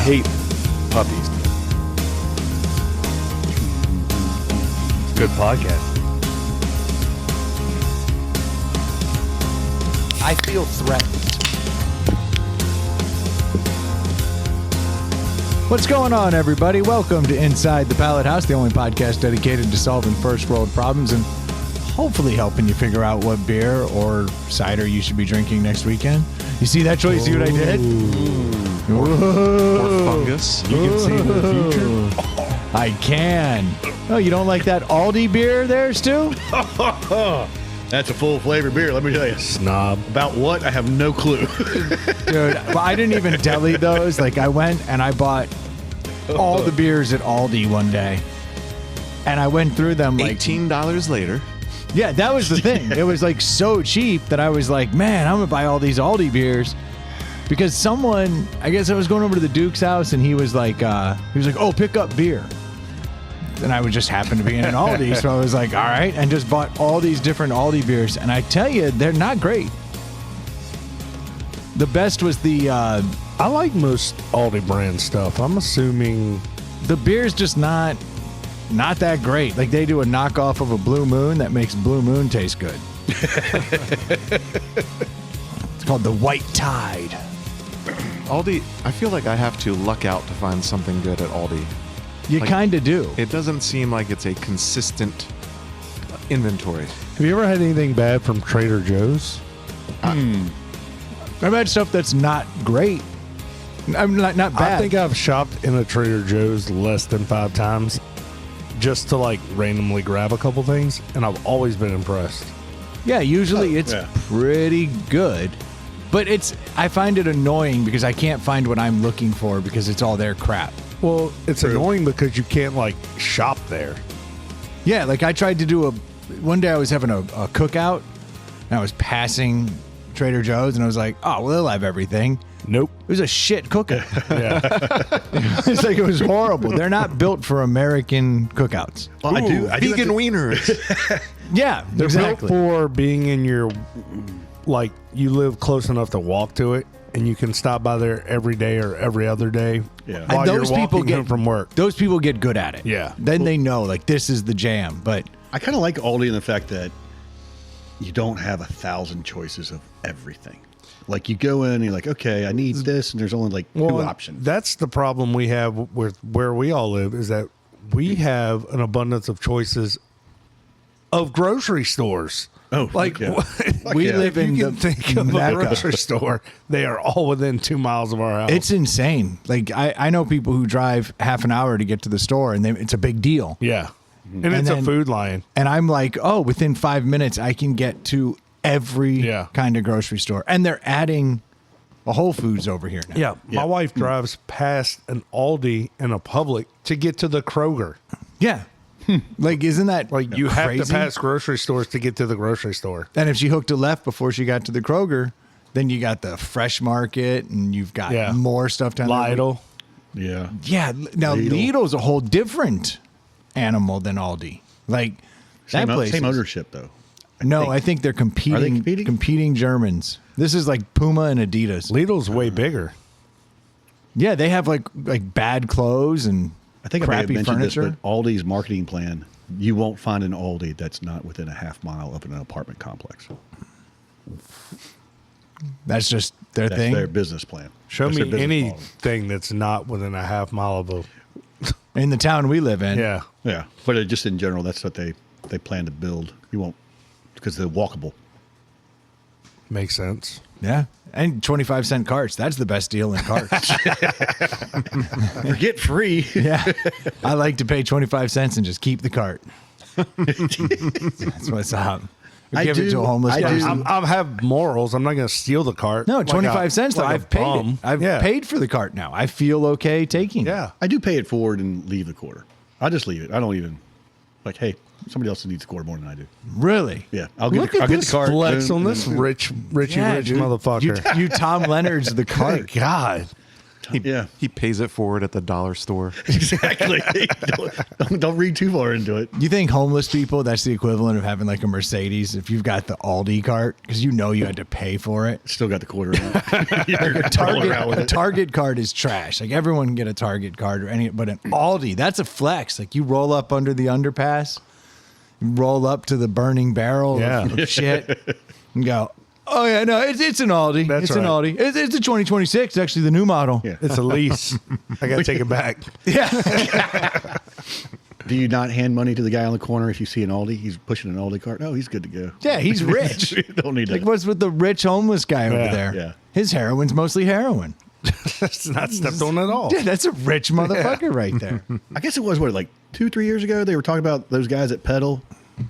hate puppies. Good podcast. I feel threatened. What's going on, everybody? Welcome to Inside the Pallet House, the only podcast dedicated to solving first world problems and hopefully helping you figure out what beer or cider you should be drinking next weekend. You see that choice? See what I did? Or fungus. You can see in the future. I can. Oh, you don't like that Aldi beer there, Stu? That's a full flavor beer, let me tell you. Snob. About what? I have no clue. Dude, well, I didn't even deli those. Like, I went and I bought all the beers at Aldi one day. And I went through them like... $18 later. Yeah, that was the thing. It was like so cheap that I was like, man, I'm going to buy all these Aldi beers. Because someone, I guess I was going over to the Duke's house and he was like, oh, pick up beer. And I would just happen to be in an Aldi. So I was like, all right. And just bought all these different Aldi beers. And I tell you, they're not great. The best was the... I like most Aldi brand stuff. I'm assuming... The beer's just not that great. Like, they do a knockoff of a Blue Moon that makes Blue Moon taste good. It's called the White Tide. Aldi, I feel like I have to luck out to find something good at Aldi. You Like, kind of do. It doesn't seem like it's a consistent inventory. Have you ever had anything bad from Trader Joe's? I've had stuff that's not great. I'm not bad. I think I've shopped in a Trader Joe's less than 5 times just to like randomly grab a couple things, and I've always been impressed. Yeah, usually it's pretty good. But I find it annoying because I can't find what I'm looking for because it's all their crap. Well, it's annoying because you can't like shop there. Yeah, like I tried to do one day I was having a cookout and I was passing Trader Joe's and I was like, oh, well, they'll have everything. Nope. It was a shit cookout. Yeah. It's like it was horrible. They're not built for American cookouts. Well, I do Vegan wieners. Yeah, They're exactly. built for being in your, like, you live close enough to walk to it, and you can stop by there every day or every other day Yeah. while And you're those people walking home from work. Those people get good at it. Yeah. Then they know, like, this is the jam. But I kind of like Aldi in the fact that you don't have 1,000 choices of everything. Like, you go in and you're like, okay, I need this, and there's only like 2 options. That's the problem we have with where we all live, is that we have an abundance of choices of grocery stores. Oh, like yeah. we yeah. live in you the can think of a Mecca. grocery store. They are all within 2 miles of our house. It's insane. Like, I know people who drive half an hour to get to the store, and it's a big deal. yeah, and it's then- a Food Lion. And I'm like, oh, within 5 minutes, I can get to every kind of grocery store. And they're adding a Whole Foods over here now. Yeah, my wife drives past an Aldi and a Publix to get to the Kroger. Yeah. Like, isn't that Like, you have to crazy? pass grocery stores to get to the grocery store. And if she hooked a left before she got to the Kroger, then you got the Fresh Market and you've got more stuff down there. Lidl. Yeah. Yeah. Now, Lidl's a whole different animal than Aldi. Like, that place Same is- ownership, though. No, I think they're competing. Are they competing? Competing Germans. This is like Puma and Adidas. Lidl's way bigger. Yeah, they have like bad clothes and I think I may have crappy mentioned furniture. this, but Aldi's marketing plan, you won't find an Aldi that's not within a half mile of an apartment complex. That's just their That's thing. their business plan. Show That's their me business model. anything that's not within a half mile of a... In the town we live in. Yeah. Yeah, but just in general, that's what they plan to build. You won't, because they're walkable. Makes sense. Yeah. And 25-cent carts. That's the best deal in carts. Forget free. Yeah. I like to pay 25 cents and just keep the cart. That's what's up. Or give it to a homeless person. I have morals. I'm not going to steal the cart. No, Like 25 cents though. like a I've paid bum. it. I've Yeah. paid for the cart now. I feel okay taking it. Yeah. I do pay it forward and leave the quarter. I just leave it. I don't even, like, hey, somebody else needs a quarter more than I do. Really? Yeah, I'll get Look the at card. this flex on this boom. rich Yeah, dude. motherfucker. You Tom Leonard's the cart. Good God. He pays it forward at the dollar store. Exactly. don't read too far into it. You think homeless people, that's the equivalent of having like a Mercedes if you've got the Aldi cart because you know you had to pay for it? Still got the quarter in it. A Target card is trash. Like everyone can get a Target card or any, but an Aldi, that's a flex. Like you roll up under the underpass, roll up to the burning barrel of shit and go, oh yeah, no, it's an Aldi. That's an right. Aldi. It's a 2026, actually the new model. Yeah. It's a lease. I got to take it back. Yeah. Do you not hand money to the guy on the corner if you see an Aldi? He's pushing an Aldi cart. Oh, he's good to go. Yeah, he's rich. You don't need Like to. what's with the rich homeless guy over Yeah. there? Yeah. His heroin's mostly heroin. That's not stepped on at all. Yeah, that's a rich motherfucker right there. I guess it was like 2-3 years ago. They were talking about those guys at Pedal.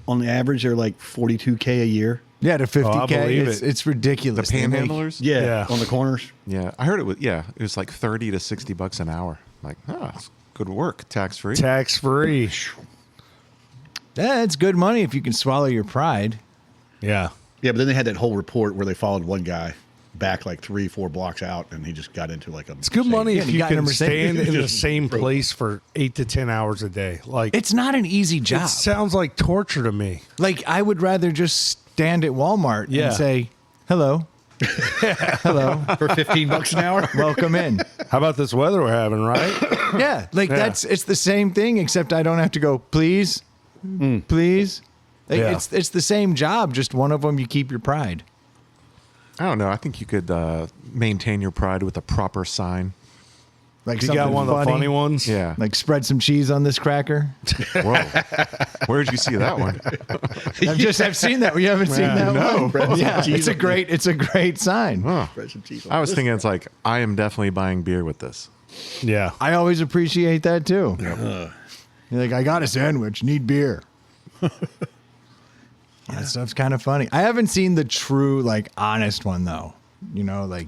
On the average, they're like $42K a year. Yeah, to 50K. I believe It's ridiculous. The They make- panhandlers? Yeah. On the corners. Yeah. I heard it was like 30 to 60 bucks an hour. Like, it's good work, tax free. Tax free. Yeah, it's good money if you can swallow your pride. Yeah. Yeah, but then they had that whole report where they followed one guy back like 3-4 blocks out, and he just got into like a. It's good money Yeah, if and you you got in a can Mercedes. stand in the Just same broke. place for 8 to 10 hours a day. Like It's not an easy job. it sounds like torture to me. Like I would rather just stand at Walmart Yeah. and say, "Hello, hello, For $15 an hour. welcome in." How about this weather we're having, right? Yeah, like Yeah. it's the same thing except I don't have to go, "Please, please." Like, Yeah. it's the same job, just one of them you keep your pride. I don't know. I think you could maintain your pride with a proper sign. Like You got something one of the funny ones? Yeah. Like spread some cheese on this cracker. Whoa. Where did you see that one? I've seen that. You haven't seen that no. one? Yeah, Cheese it's a great sign. Huh. Spread some cheese on I was this. thinking it's like, I am definitely buying beer with this. Yeah. I always appreciate that too. You're like, I got a sandwich, need beer. That stuff's kind of funny. I haven't seen the true, like, honest one though. You know, like,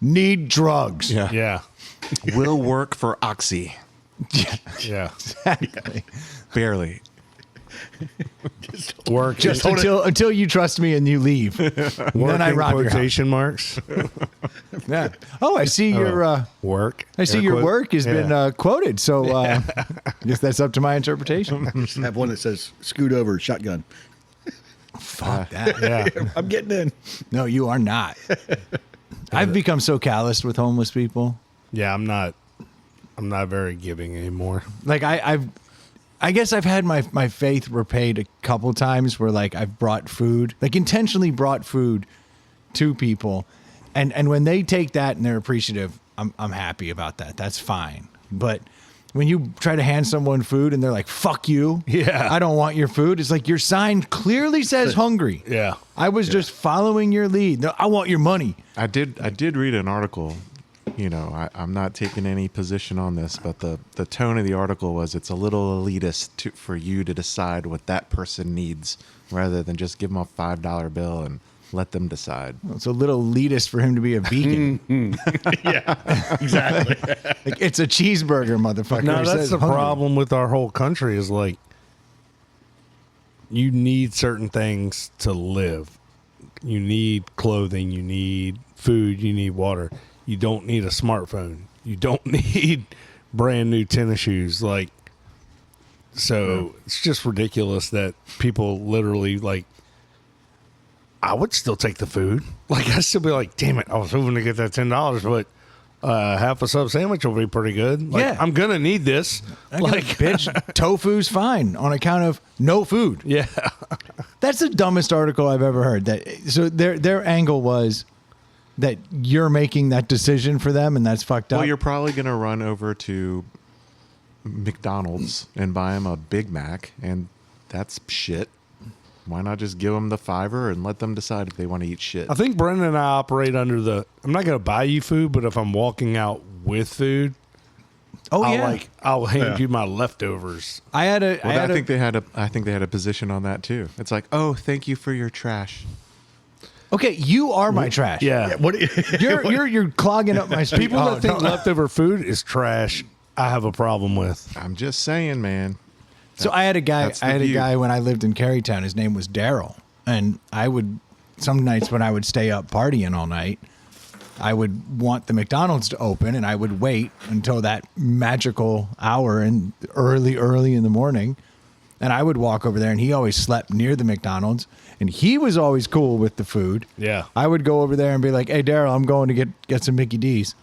need drugs. Yeah. Yeah. Will work for Oxy. Yeah. Exactly. Barely. Work. Just until you trust me and you leave. work then I in rob your house. quotation marks. Yeah. Oh, I see your Work. I see Air your quote. work has Yeah. been quoted. So I guess that's up to my interpretation. Just have one that says "scoot over, shotgun." Fuck that. Yeah. I'm getting in. No, you are not. I've become so calloused with homeless people. Yeah, I'm not very giving anymore. Like I guess I've had my faith repaid a couple times where like I've brought food, like intentionally brought food to people, and when they take that and they're appreciative, I'm happy about that. That's fine. But when you try to hand someone food and they're like, "Fuck you," Yeah. I don't want your food. It's like your sign clearly says hungry. Yeah. I was just following your lead. No, I want your money. I did read an article. You know, I'm not taking any position on this, but the tone of the article was it's a little elitist for you to decide what that person needs rather than just give them a $5 bill and let them decide. It's a little elitist for him to be a vegan. Exactly. Like it's a cheeseburger, motherfucker. No, It that's says the hungry. problem with our whole country is like you need certain things to live. You need clothing, you need food, you need water. You don't need a smartphone. You don't need brand new tennis shoes. Like, so it's just ridiculous that people literally like. I would still take the food. Like, I'd still be like, damn it, I was hoping to get that $10, but half a sub sandwich will be pretty good. Like, Yeah. I'm going to need this. Like, bitch, tofu's fine on account of no food. Yeah. That's the dumbest article I've ever heard. So their angle was that you're making that decision for them, and that's fucked up. Well, you're probably going to run over to McDonald's and buy them a Big Mac, and that's shit. Why not just give them the $5 and let them decide if they want to eat shit? I think Brendan and I operate under the I'm not going to buy you food, but if I'm walking out with food, oh yeah, I'll hand you my leftovers. I think they had a position on that too. It's like, oh, thank you for your trash. Okay, you are my trash. Yeah. What? You're clogging up my street. People Oh, that think no. leftover food is trash, I have a problem with. I'm just saying, man. So I had a guy. That's the I had a view. guy when I lived in Carytown. His name was Daryl, and I would some nights when I would stay up partying all night, I would want the McDonald's to open, and I would wait until that magical hour and early in the morning. And I would walk over there, and he always slept near the McDonald's, and he was always cool with the food. Yeah. I would go over there and be like, "Hey, Daryl, I'm going to get some Mickey D's,"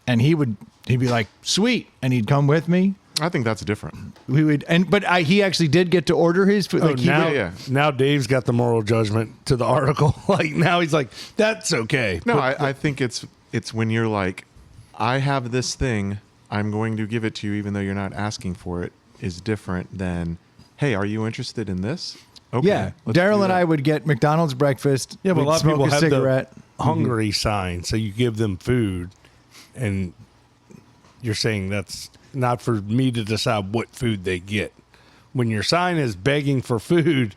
and he'd be like, "Sweet," and he'd come with me. I think that's different. He actually did get to order his food. Like now Dave's got the moral judgment to the article. Like now he's like, that's okay. No, I think it's when you're like, I have this thing, I'm going to give it to you, even though you're not asking for it, is different than, hey, are you interested in this? Okay, yeah, let's do Daryl and that. I would get McDonald's breakfast. Yeah, but we'd a lot of smoke people a have cigarette. the hungry sign, so you give them food, and you're saying that's not for me to decide what food they get. When your sign is begging for food,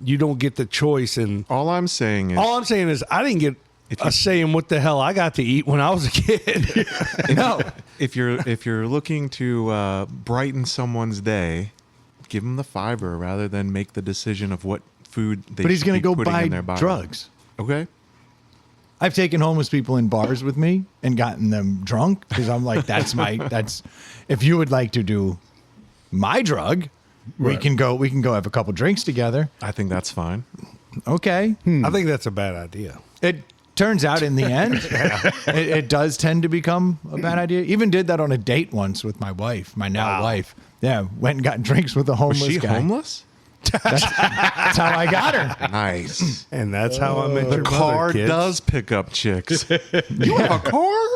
you don't get the choice. And All I'm saying is I didn't get a say in what the hell I got to eat when I was a kid. No, if you're looking to brighten someone's day, give them the fiber rather than make the decision of what food they but he's going going to to go buy in their body. drugs. Okay. I've taken homeless people in bars with me and gotten them drunk because I'm like, that's if you would like to do my drug, we can go have a couple drinks together. I think that's fine. Okay. I think that's a bad idea. It turns out in the end, it does tend to become a bad idea. Even did that on a date once with my wife, my now wife. Yeah, went and got drinks with a Was homeless she guy. homeless? That's how I got her. Nice. And that's how I met The your car mother, kids. does pick up chicks. You have a car?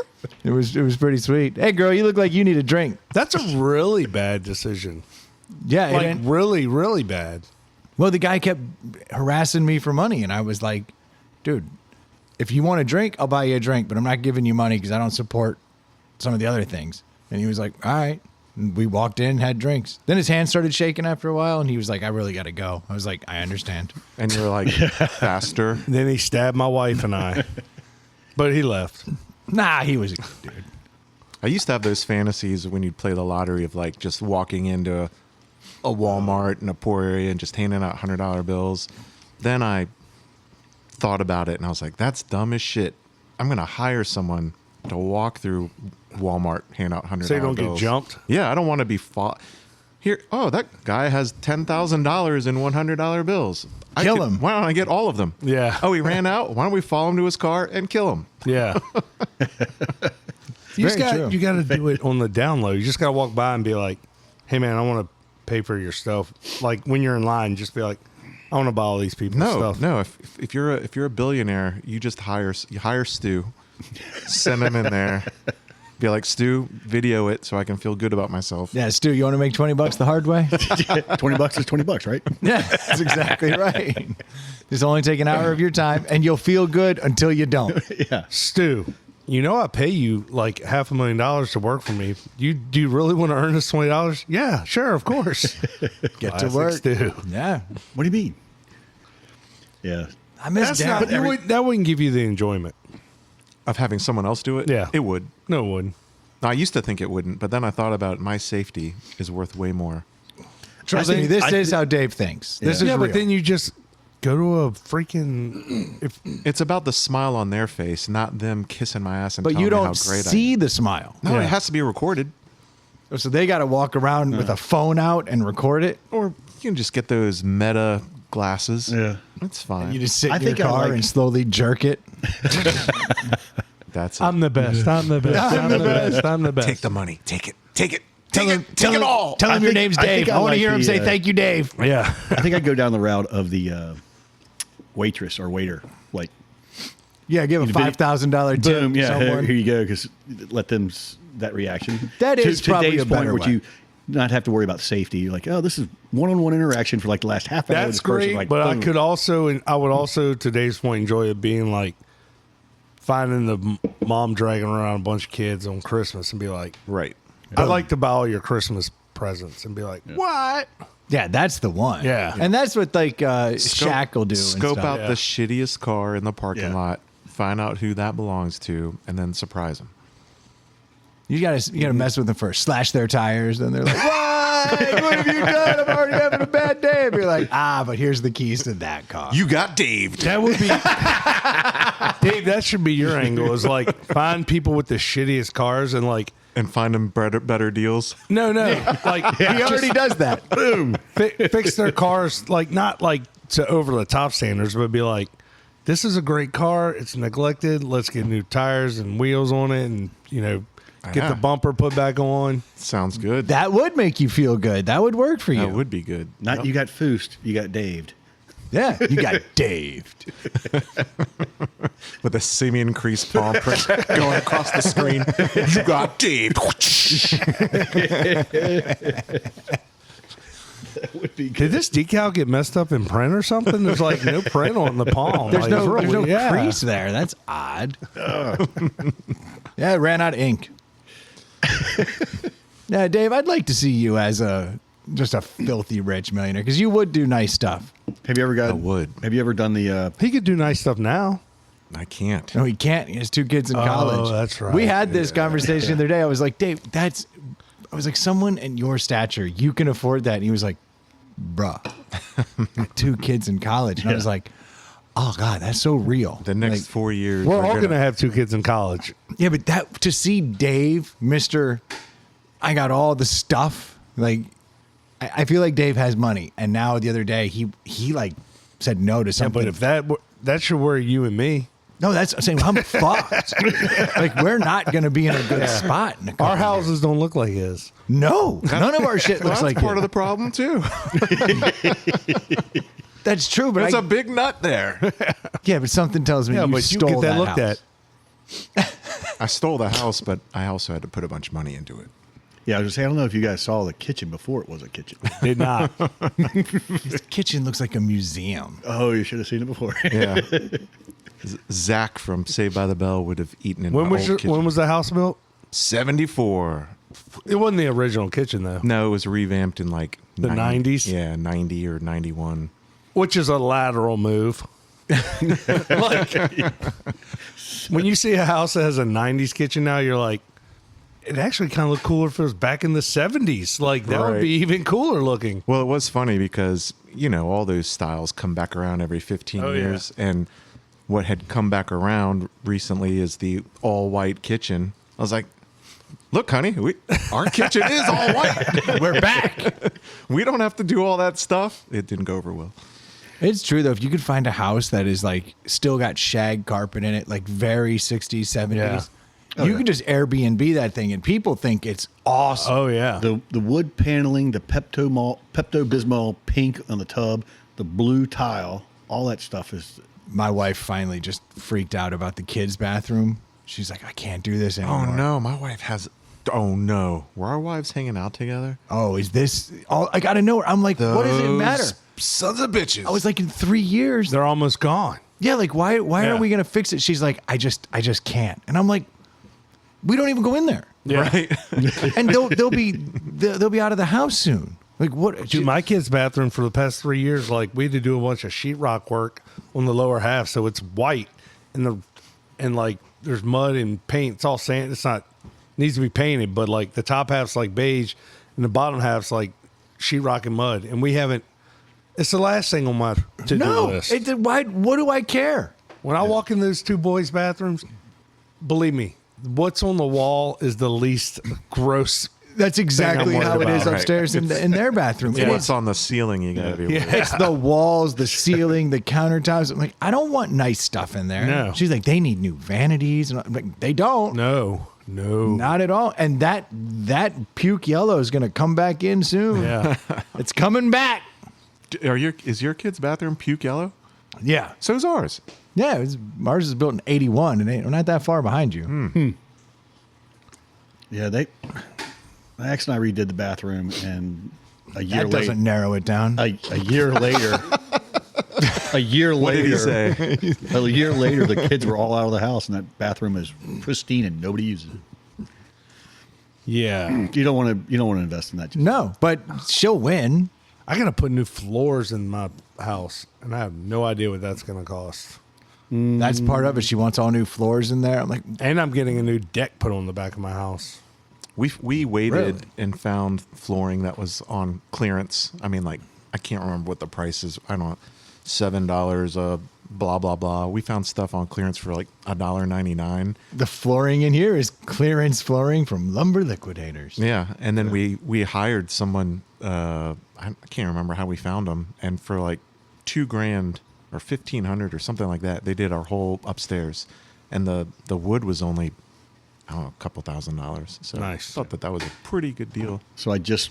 It was pretty sweet. Hey, girl, you look like you need a drink. That's a really bad decision. Yeah, Like and- really, really bad. well, the guy kept harassing me for money, and I was like, dude, if you want a drink, I'll buy you a drink, but I'm not giving you money because I don't support some of the other things. And he was like, all right. And we walked in, had drinks. Then his hand started shaking after a while, and he was like, I really got to go. I was like, I understand. And you're like, faster. Then he stabbed my wife and I. But he left. Nah, he was a good dude. I used to have those fantasies when you'd play the lottery of like just walking into a Walmart in a poor area and just handing out $100 bills. Then I thought about it and I was like, that's dumb as shit. I'm going to hire someone to walk through Walmart, hand out $100 So you don't bills. get jumped? Yeah, I don't want to be fought. Here, oh, that guy has $10,000 in $100 bills. Kill him. Why don't I get all of them? Yeah. Oh, he ran out? Why don't we follow him to his car and kill him? Yeah. Very true. You got to do it on the down low. You just got to walk by and be like, hey, man, I want to pay for your stuff. Like when you're in line, just be like, I want to buy all these people's stuff. No. If you're a billionaire, you just hire Stu, send him in there, be like, Stu, video it so I can feel good about myself. Yeah, Stu, you want to make $20 the hard way? $20 is $20, right? Yeah, that's exactly right. Just only take an hour of your time, and you'll feel good until you don't. Yeah. Stu, you know I pay you like $500,000 to work for me. Do you really want to earn this $20? Yeah, sure, of course. Get to Classic work. Stu. Yeah. What do you mean? Yeah. I miss That's Dad. not, that wouldn't give you the enjoyment. Of having someone else do it? Yeah. It would. No, it wouldn't. I used to think it wouldn't, but then I thought about my safety is worth way more. Trust me, this is how Dave thinks. This is Yeah, real. but then you just go to a freaking. It's about the smile on their face, not them kissing my ass and But telling you me how don't great see the smile. I am. No, Yeah. it has to be recorded. So they got to walk around with a phone out and record it. Or you can just get those meta glasses. Yeah. It's fine. You just sit I in your think I car like- and slowly jerk it. That's it. I'm the best. I'm the best. I'm the best. I'm the best. Take the money. Take it. Take it. Tell Take him, it. Take it all. Tell him your think- name's I Dave. think I I want to like hear him the, say, "Thank you, Dave." Yeah. I think I'd go down the route of the waitress or waiter. Like, Yeah, give a $5,000 tip boom, to yeah, someone. here you go, because let them that reaction. That is probably Dave's a better point, would way. you not have to worry about safety? You're like, oh, this is one-on-one interaction for like the last half hour. with That's this person. great, Like, but boom. I would also, to Dave's point, enjoy it being like finding the mom dragging around a bunch of kids on Christmas and be like, Right. I'd like to buy all your Christmas presents and be like, what? Yeah, that's the one. Yeah. And that's what like Shaq will do. and Scope stuff. out Yeah. the shittiest car in the parking Yeah. lot, find out who that belongs to, and then surprise them. You gotta mess with them first. Slash their tires, and they're like, "What? What have you done? I'm already having a bad day." And you're like, "Ah, but here's the keys to that car." You got Dave. That would be Dave, that should be your angle. Is like find people with the shittiest cars and like And find them better deals. no, like He already does that. Boom. fix their cars like not like to over the top standards, but be like, this is a great car. It's neglected. Let's get new tires and wheels on it, and get Yeah. the bumper put back on. Sounds good. That would make you feel good. That would work for you. That would be good. Not you got foosed. You got Daved. Yeah, you got daved. With a simian crease palm print going across the screen. You got Dave. That would be Did good. this decal get messed up in print or something? There's like no print on the palm. There's Like, no, it's really- there's no yeah. crease there. That's odd. Yeah, it ran out of ink. Yeah, Dave, I'd like to see you as just a filthy rich millionaire because you would do nice stuff. Have you ever got? I would. Have you ever done the? He could do nice stuff now. I can't. No, he can't. He has 2 kids in college. That's right. We had this conversation the other day. I was like, Dave, I was like, someone in your stature, you can afford that. And he was like, bruh, got 2 kids in college. And I was like, oh God, that's so real. The next Like, 4 years. We're all going to have 2 kids in college. yeah, but that to see Dave, Mr. I got all the stuff. Like, I feel like Dave has money. And now the other day, he like said no to Yeah, something. but if that should worry you and me. no, that's I'm saying I'm fucked. Like, we're not going to be in a good spot. In a couple Our years. houses don't look like his. No, none of our shit Well, looks that's like part it. of the problem too. That's true, but There's a big nut there. yeah, but something tells me Yeah, you but you stole get that that looked house. at. I stole the house, but I also had to put a bunch of money into it. Yeah, I was just saying. I don't know if you guys saw the kitchen before it was a kitchen. Did not. This kitchen looks like a museum. Oh, you should have seen it before. Yeah. Zach from Saved by the Bell would have eaten in When my was old kitchen. when was the house built? 74. It wasn't the original kitchen though, No, it was revamped in like The 90s? Yeah, 90 or 91. which is a lateral move. Like when you see a house that has a 90s kitchen now, you're like, it actually kind of looked cooler if it was back in the 70s. Like that would Right. be even cooler looking. Well, it was funny because, all those styles come back around every 15 Oh, yeah. years. And what had come back around recently is the all white kitchen. I was like, look, honey, our kitchen is all white. We're back. We don't have to do all that stuff. It didn't go over well. It's true though. If you could find a house that is like still got shag carpet in it, like very 60s, 70s, Yeah. you could just Airbnb that thing and people think it's awesome. Oh yeah. The wood paneling, the Pepto-Bismol pink on the tub, the blue tile, all that stuff is. My wife finally just freaked out about the kids' bathroom. She's like, I can't do this anymore. Oh, no. My wife has. Oh, no. Were our wives hanging out together? Oh, is this all? I got to know. I'm like, what does it matter? Those Sons of bitches. I was like, in 3 years. They're almost gone. Yeah, like why Yeah. are we gonna fix it? She's like, I just can't. And I'm like, we don't even go in there. Right. And they'll be out of the house soon. Like what? Dude, my kid's bathroom for the past 3 years, like we had to do a bunch of sheetrock work on the lower half, so it's white, and like there's mud and paint. It's all sand. It's not needs to be painted, but like the top half's like beige, and the bottom half's like sheetrock and mud. And we haven't. It's the last thing on my to-do no. list. Why? What do I care? When I walk in those 2 boys' bathrooms, believe me, what's on the wall is the least gross. That's exactly worried how it is about. upstairs in their bathroom. It What's is- on the ceiling you got to be aware of. It's the walls, the ceiling, the countertops. I'm like, I don't want nice stuff in there. No. She's like, they need new vanities. And I'm like, they don't. No. Not at all. And that puke yellow is going to come back in soon. Yeah. It's coming back. Is your kid's bathroom puke yellow? Yeah. So's ours. Yeah. Ours is built in 81 and we're not that far behind you. Yeah, my ex and I redid the bathroom, and a year That later, doesn't narrow it down. a year later, a year What later, did he say? a year later, the kids were all out of the house, and that bathroom is pristine, and nobody uses it. Yeah. You don't want to invest in that. No, but she'll win. I got to put new floors in my house, and I have no idea what that's going to cost. That's part of it. She wants all new floors in there. I'm like, And I'm getting a new deck put on the back of my house. We waited Really? and found flooring that was on clearance. I mean, like, I can't remember what the price is. I don't know, $7 a blah blah blah. We found stuff on clearance for like $1.99. The flooring in here is clearance flooring from Lumber Liquidators. Yeah, and then we hired someone. I can't remember how we found them, and for like $2,000 or $1,500 or something like that, they did our whole upstairs, and the wood was only, I don't know, a couple $1,000s. So Nice. I thought that was a pretty good deal. So I just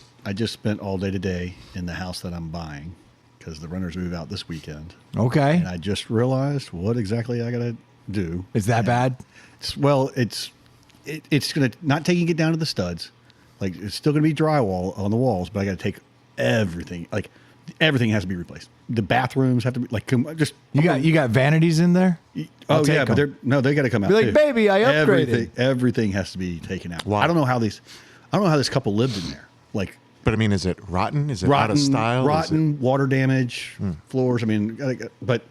spent all day today in the house that I'm buying because the renters move out this weekend, Okay. and I just realized what exactly I got to do. Is that bad? It's gonna not taking it down to the studs, like it's still gonna be drywall on the walls, but I got to take everything. Like everything has to be replaced. The bathrooms have to be like just You got vanities in there? I'll oh take yeah, but 'em. they got to come out. Be like, too. "Baby, I upgraded." Everything has to be taken out. Why? I don't know how this couple lived in there. Like But I mean, is it rotten? Is it rotten, out of style? Is it- rotten, water damage, floors. I mean, but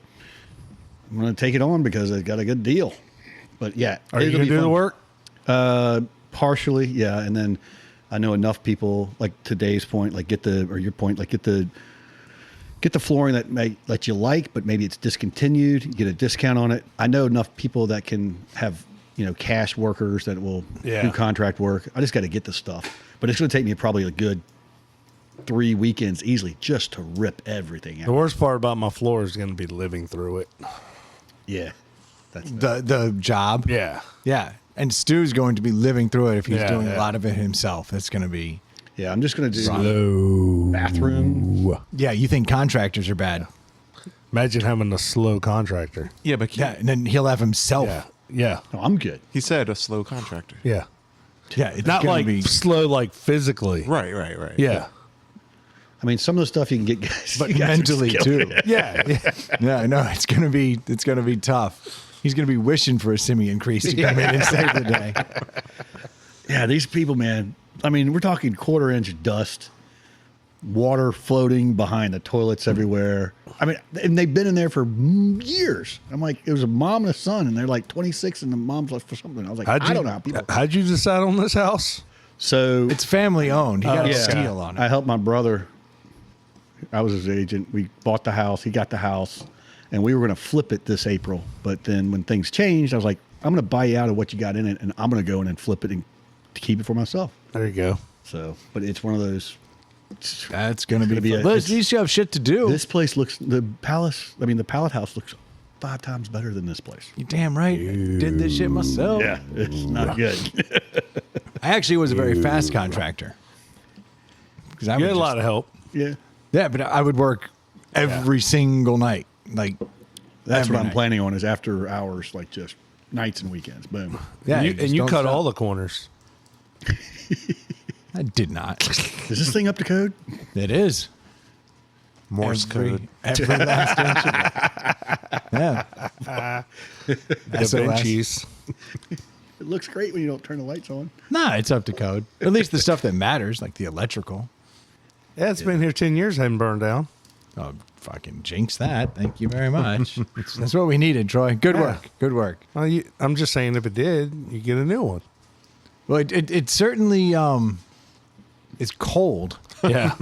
I'm going to take it on because I got a good deal. But yeah, Are you it'll going to be do the fun. work? Partially, yeah, and then I know enough people like today's point, like get the flooring that may let you like, but maybe it's discontinued. You get a discount on it. I know enough people that can have cash workers that will do contract work. I just got to get the stuff, but it's going to take me probably a good 3 weekends easily just to rip everything The out. worst part about my floor is going to be living through it. Yeah, that's The job. Yeah. Yeah. And Stu's going to be living through it if he's Yeah, doing a yeah. lot of it himself. That's going to be. yeah. I'm just going to do Slow. bathroom. Yeah, you think contractors are bad. Imagine having a slow contractor. Yeah, but Yeah, and then he'll have himself. Yeah. Yeah. No, I'm good. he said a slow contractor. Yeah. Yeah, it's Not gonna like be, slow, like physically. Right. Yeah. I mean, some of the stuff you can get, guys, but you guys are mentally skilled. too. Yeah. Yeah, I know it's gonna be tough. He's gonna be wishing for a semi increase to come in and save the day. Yeah, these people, man. I mean, we're talking 1/4-inch dust, water floating behind the toilets everywhere. I mean, and they've been in there for years. I'm like, it was a mom and a son, and they're like 26, and the mom's like for something. I was like, I don't know how people. How'd you decide on this house? So It's family owned. He got a yeah, steal on it. I helped my brother. I was his agent. We bought the house. He got the house, and we were going to flip it this April. But then when things changed, I was like, I'm going to buy you out of what you got in it, and I'm going to go in and flip it and to keep it for myself. There you go. So, but it's one of those. That's gonna be. gonna be Fun. a- Liz, it's- you still have shit to do. This place looks the pallet house looks 5 times better than this place. You damn right. I did this shit myself. Yeah, it's not good. I actually was a very fast contractor. Because I You would had a just- lot of help. Yeah, Yeah, but I would work every single night. Like that's every what I'm night. planning on is after hours, like just nights and weekends. Boom. Yeah, and just you don't cut stop. all the corners. I did not. Is this thing up to code? It is. Morse code. Every last inch of it. Yeah. Da Vinci's. It looks great when you don't turn the lights on. Nah, it's up to code. At least the stuff that matters, like the electrical. Yeah, it's been here 10 years, hadn't burned down. Oh, fucking jinx that. Thank you very much. That's what we needed, Troy. Good work. Good work. Well, I'm just saying, if it did, you get a new one. Well, it certainly is cold. Yeah.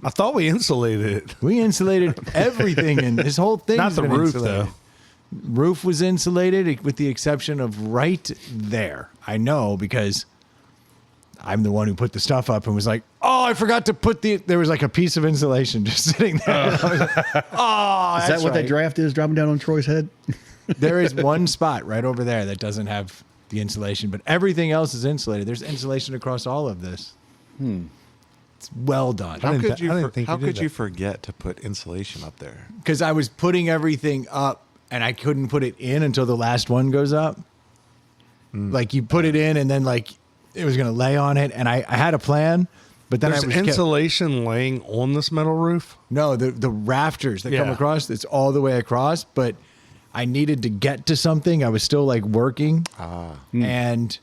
I thought we insulated it. We insulated everything, and this whole thing. Not the roof, though. Roof was insulated, with the exception of right there. I know because I'm the one who put the stuff up and was like, "Oh, I forgot to put the." There was like a piece of insulation just sitting there. I was like, oh, Is that what that draft is dropping down on Troy's head? There is one spot right over there that doesn't have the insulation, but everything else is insulated. There's insulation across all of this. It's well done. How didn't could th- I didn't think how you did could you that. forget to put insulation up there? Because I was putting everything up and I couldn't put it in until the last one goes up. Like you put it in and then like it was going to lay on it, and I had a plan, but then There's I was kept, insulation laying on this metal roof. no the rafters that come Yeah. across. It's all the way across, but I needed to get to something. I was still like working, and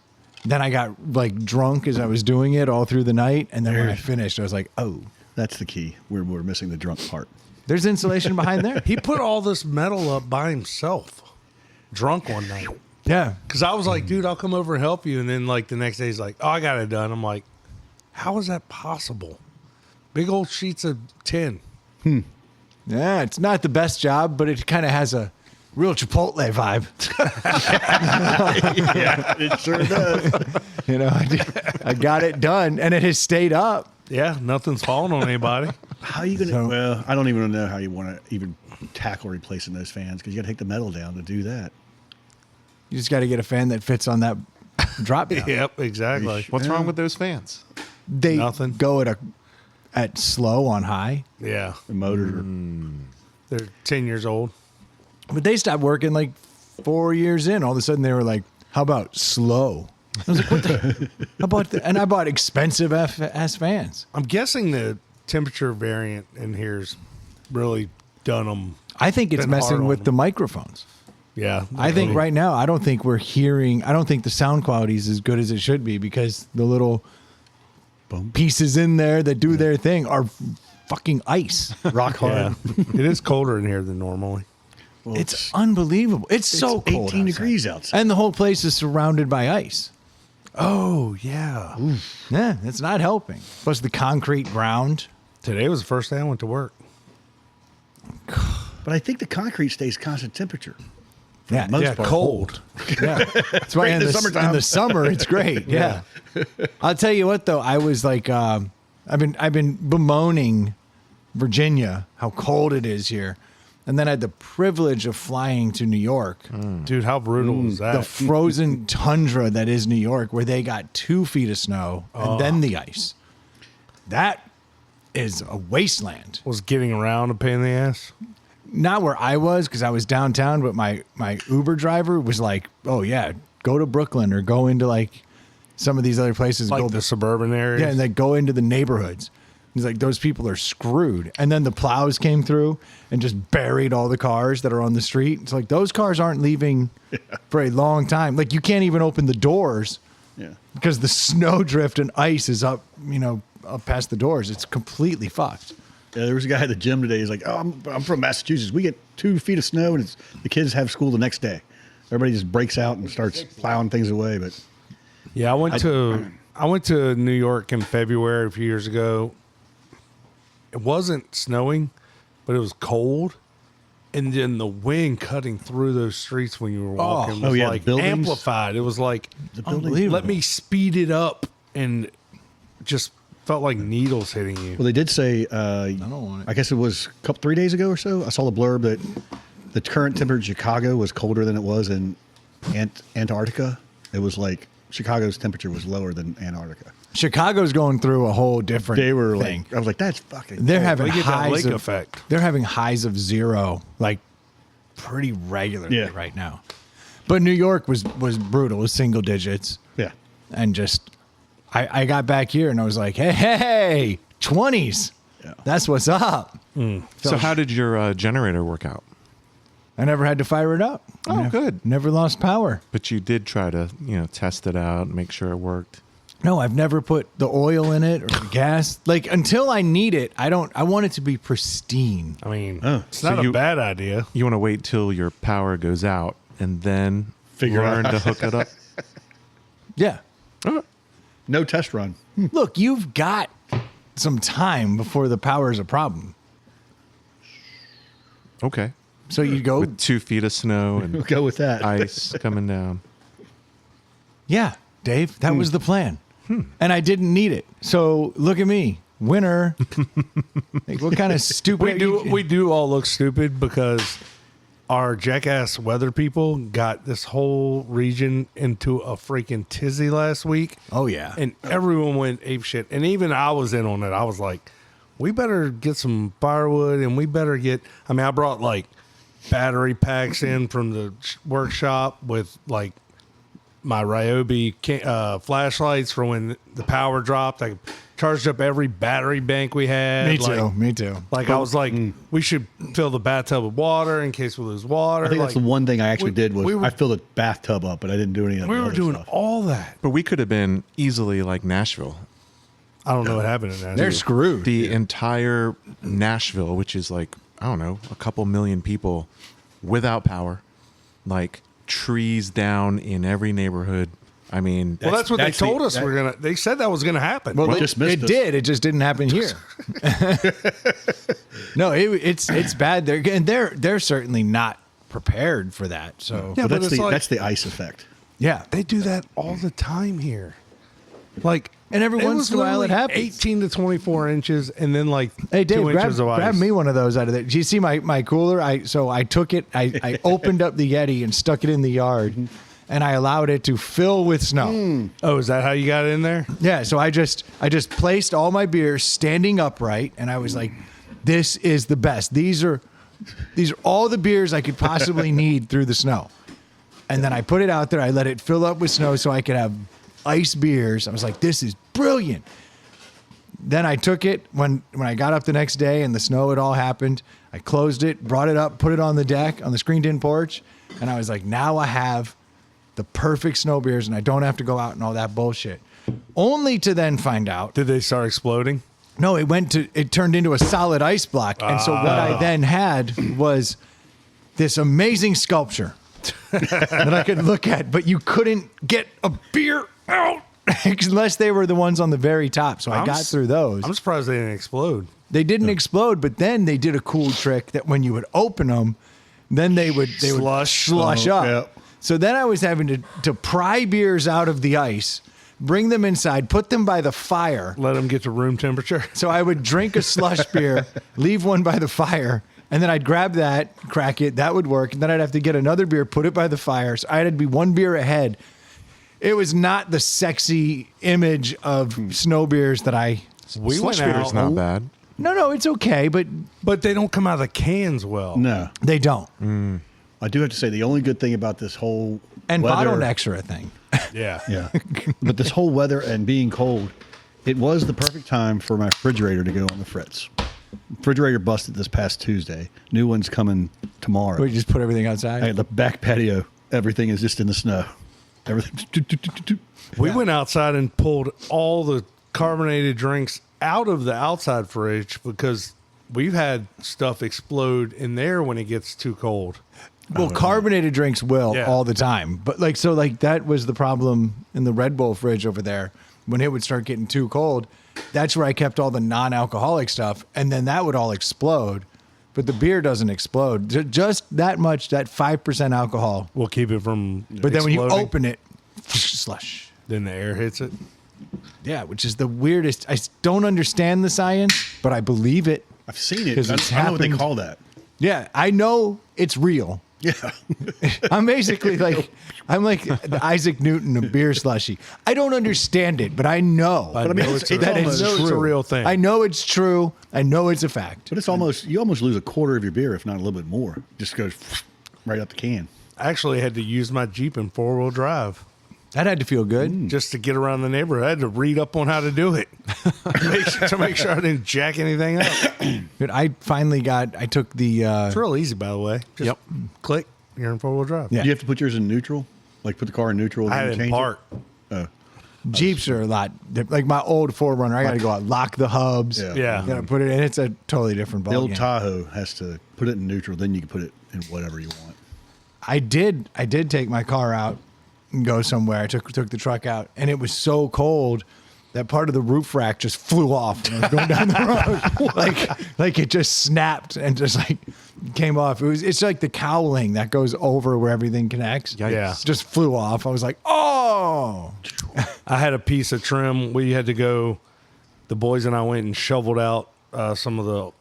then I got like drunk as I was doing it all through the night, and then when I finished, I was like, oh, That's the key. We're missing the drunk part. there's insulation behind there. He put all this metal up by himself, drunk one night. Yeah. Because I was like, dude, I'll come over and help you. And then, like, the next day, he's like, oh, I got it done. I'm like, how is that possible? Big old sheets of tin. Yeah, it's not the best job, but it kind of has a real Chipotle vibe. Yeah, it sure does. You know, I got it done, and it has stayed up. Yeah, nothing's falling on anybody. How are you going to? So- Well, I don't even know how you want to even tackle replacing those fans because you got to take the metal down to do that. You just got to get a fan that fits on that drop down. Yep, exactly. What's wrong with those fans? They Nothing. go at slow on high, Yeah, The motors are. they're 10 years old. but they stopped working like 4 years in. All of a sudden, they were like, "How about slow?" I was like, "What the? How about?" And I bought expensive ass fans. I'm guessing the temperature variant in here's really done them. I think it's Been hard messing on with them. the microphones. Yeah, I think right now, I don't think we're hearing. I don't think the sound quality is as good as it should be because the little pieces in there that do their thing are fucking ice. Rock hard. Yeah, it is colder in here than normally. Well, It's unbelievable. It's so it's cold. 18 outside. degrees outside. And the whole place is surrounded by ice. Oh yeah. Yeah, it's not helping. Plus the concrete ground. Today was the first day I went to work. But I think the concrete stays constant temperature. Yeah, most Yeah, part. cold. yeah. That's why Great in in the the summertime. in the summer it's great. Yeah. I'll tell you what though, I was like, I've been bemoaning Virginia how cold it is here, and then I had the privilege of flying to New York. Dude, how brutal is that? The frozen tundra that is New York, where they got 2 feet of snow and then the ice. That is a wasteland. Was getting around a pain in the ass. Not where I was because I was downtown, but my Uber driver was like, "Oh yeah, go to Brooklyn or go into like some of these other places. Like go the suburban areas. yeah, and like go into the neighborhoods." He's like, "Those people are screwed." And then the plows came through and just buried all the cars that are on the street. It's like those cars aren't leaving for a long time. Like you can't even open the doors Yeah. because the snow drift and ice is up, up past the doors. It's completely fucked. Yeah, there was a guy at the gym today. He's like, "Oh, I'm from Massachusetts. We get 2 feet of snow, and the kids have school the next day. Everybody just breaks out and starts plowing things away." But Yeah, I went to New York in February a few years ago. It wasn't snowing, but it was cold. And then the wind cutting through those streets when you were walking Oh, was yeah, the like buildings. amplified. It was like, the building. Unbelievable. let me speed it up, and just felt like needles hitting you. Well, they did say. don't want it. I guess it was 3 days ago or so. I saw the blurb that the current temperature in Chicago was colder than it was in Antarctica. It was like Chicago's temperature was lower than Antarctica. Chicago's going through a whole different They were thing. like, I was like, that's fucking. They're cold. having They get that highs lake of, effect. They're having highs of 0, like pretty regularly Yeah. right now. But New York was brutal. It was single digits, Yeah. and just I got back here and I was like, hey, 20s. Yeah. That's what's up. So how did your generator work out? I never had to fire it up. Oh, good. Never lost power. But you did try to, test it out, make sure it worked. No, I've never put the oil in it or the gas. Like until I need it, I want it to be pristine. I mean, Oh. it's So not a you- bad idea. You want to wait till your power goes out and then Figure learn out. to hook it up. Yeah. No test run. Look, you've got some time before the power is a problem. Okay. So you go, With 2 feet of snow We'll and go with that. ice coming down. yeah, Dave, that was the plan. And I didn't need it. So look at me, winner. Like, what kind of stupid? We do all look stupid because our jackass weather people got this whole region into a freaking tizzy last week. Oh yeah. And everyone went ape shit. And even I was in on it. I was like, we better get some firewood and we better get, I brought like battery packs in from the workshop with like my Ryobi flashlights for when the power dropped. I charged up every battery bank we had. Me like, too. Me too. Like I was like, we should fill the bathtub with water in case we lose water. I think that's the one thing I actually did was we were- I filled a bathtub up, but I didn't do any of the we were other doing stuff. all that. But we could have been easily like Nashville. I don't know what happened in that. They're screwed. The entire Nashville, which is like, I don't know, a couple million people without power, like trees down in every neighborhood. I mean, Well, that's what That's they told the- us that- we're gonna. They said that was gonna happen. Well, Well, it, dismissed it us. did. It just didn't happen here. No, it's bad. They're certainly not prepared for that. So Yeah, But but that's it's like- that's the ice effect. yeah. They do that all the time here. Like, And every once in a while it literally happens. 18 to 24 inches, and then like Hey Dave, 2 inches of ice. grab me one of those out of there. Do you see my cooler? I took it. I opened up the Yeti and stuck it in the yard, and I allowed it to fill with snow. Oh, is that how you got it in there? Yeah. So I just placed all my beers standing upright, and I was like, "This is the best. These are all the beers I could possibly need through the snow." And then I put it out there. I let it fill up with snow so I could have ice beers. I was like, "This is brilliant." Then I took it when I got up the next day and the snow had all happened. I closed it, brought it up, put it on the deck on the screened-in porch, and I was like, "Now I have the perfect snow beers, and I don't have to go out and all that bullshit." Only to then find out, Did they start exploding? no, it turned into a solid ice block, and so what I then had was this amazing sculpture that I could look at, but you couldn't get a beer out unless they were the ones on the very top. So I got through those. I'm surprised they didn't explode. They didn't explode, but then they did a cool trick that when you would open them, then they would slush up. Yep. So then I was having to pry beers out of the ice, bring them inside, put them by the fire. Let them get to room temperature. So I would drink a slush beer, leave one by the fire, and then I'd grab that, crack it. That would work. And then I'd have to get another beer, put it by the fire. So I had to be one beer ahead. It was not the sexy image of snow beers that I. We Slush went beer's out, not bad. No, it's okay, but but they don't come out of the cans well. No, they don't. I do have to say the only good thing about this whole And weather, bottlenecks are a thing. Yeah. Yeah, but this whole weather and being cold, it was the perfect time for my refrigerator to go on the fritz. Refrigerator busted this past Tuesday. New one's coming tomorrow. We just put everything outside. Hey, the back patio, everything is just in the snow. Everything. We went outside and pulled all the carbonated drinks out of the outside fridge because we've had stuff explode in there when it gets too cold. Well, carbonated drinks will Yeah. all the time. But that was the problem in the Red Bull fridge over there. When it would start getting too cold, that's where I kept all the non-alcoholic stuff. And then that would all explode. But the beer doesn't explode. Just that much, that 5% alcohol. We'll keep it from But then when you exploding. open it, slush. Then the air hits it. Yeah, which is the weirdest. I don't understand the science, but I believe it. I've seen it. 'Cause I it's don't know what they happened. call that. Yeah, I know it's real. Yeah. I'm basically I'm like the Isaac Newton of beer slushy. I don't understand it, but I know. But I mean, it's that almost- it's a real thing. I know it's true. I know it's a fact. But it's almost, you almost lose a quarter of your beer, if not a little bit more. Just goes right out the can. I actually had to use my Jeep in 4-wheel drive That had to feel good. just to get around the neighborhood. I had to read up on how to do it to make sure I didn't jack anything up. Dude, I took the It's real easy, by the way. Just Yep. click. You're in 4-wheel drive. Yeah. Do you have to put yours in neutral? Like put the car in neutral? And I then had it change in park. Oh. Jeeps are a lot like my old 4Runner. I got to go out, lock the hubs. Yeah. Yeah. Got to put it in. It's a totally different The old ballgame. Tahoe has to put it in neutral, then you can put it in whatever you want. I did take my car out and go somewhere. I took the truck out, and it was so cold that part of the roof rack just flew off when I was going down the road. like it just snapped and just like came off. It's like the cowling that goes over where everything connects. Yikes. Yeah. Just flew off. I was like, oh. I had a piece of trim. We had to go. The boys and I went and shoveled out some of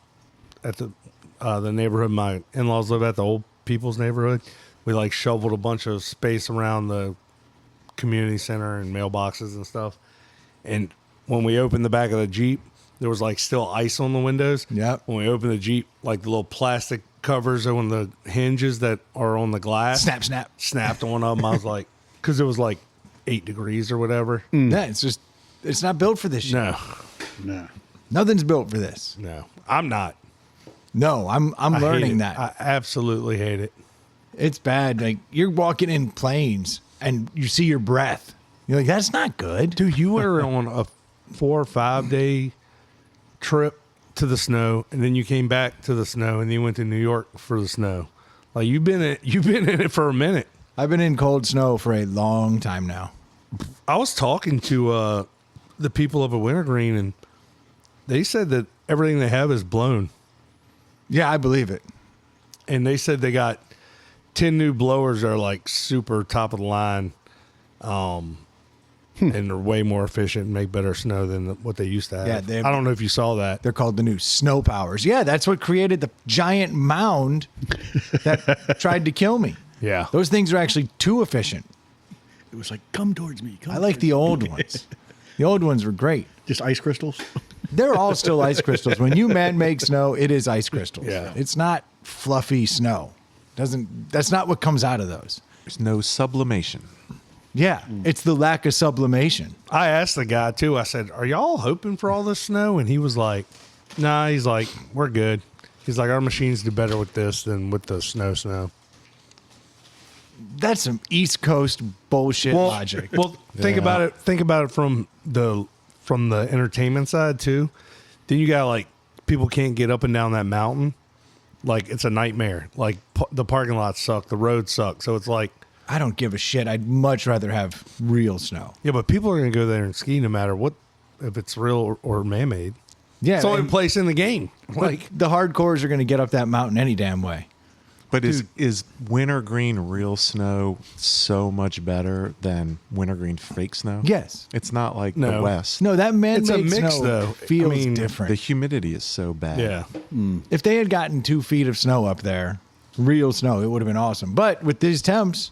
the neighborhood. My in-laws live at the old people's neighborhood. We like shoveled a bunch of space around the community center and mailboxes and stuff. And when we opened the back of the Jeep, there was like still ice on the windows. Yep. When we opened the Jeep, like the little plastic covers on the hinges that are on the glass Snap, snap. snapped on one of them. I was like, because it was like 8 degrees or whatever. Yeah, it's not built for this shit. No, No. Nothing's built for this. no, I'm not. No, I'm I hate learning it. that. I absolutely hate it. It's bad. Like you're walking in planes and you see your breath. You're like, that's not good. Dude, you were on a 4 or 5 day trip to the snow, and then you came back to the snow, and then you went to New York for the snow. Like you've been in it for a minute. I've been in cold snow for a long time now. I was talking to the people of a Wintergreen, and they said that everything they have is blown. Yeah, I believe it. And they said they got 10 new blowers are like super top of the line, and they're way more efficient and make better snow than what they used to have. Yeah, I don't know if you saw that. They're called the new snow powers. Yeah, that's what created the giant mound that tried to kill me. Yeah. Those things are actually too efficient. It was like, come towards me. Come I like towards the me. old ones. The old ones were great. Just ice crystals. They're all still ice crystals. When you man make snow, it is ice crystals. Yeah. It's not fluffy snow. That's not what comes out of those. There's no sublimation. Yeah, it's the lack of sublimation. I asked the guy too. I said, "Are y'all hoping for all this snow?" And he was like, "Nah." He's like, "We're good." He's like, "Our machines do better with this than with the snow." That's some East Coast bullshit logic. Well, think about it. Think about it from the entertainment side too. Then you got like people can't get up and down that mountain. Like it's a nightmare. Like the parking lots suck, the roads suck. So it's like, I don't give a shit. I'd much rather have real snow. yeah, but people are going to go there and ski no matter what, if it's real or man-made. Yeah, It's the only and- place in the game. like the hardcores are going to get up that mountain any damn way. But is wintergreen real snow so much better than wintergreen fake snow? Yes. It's not like No. the West. No, that man-made It's a mix, snow though. feels I mean, different. The humidity is so bad. Yeah. If they had gotten 2 feet of snow up there, real snow, it would have been awesome. But with these temps,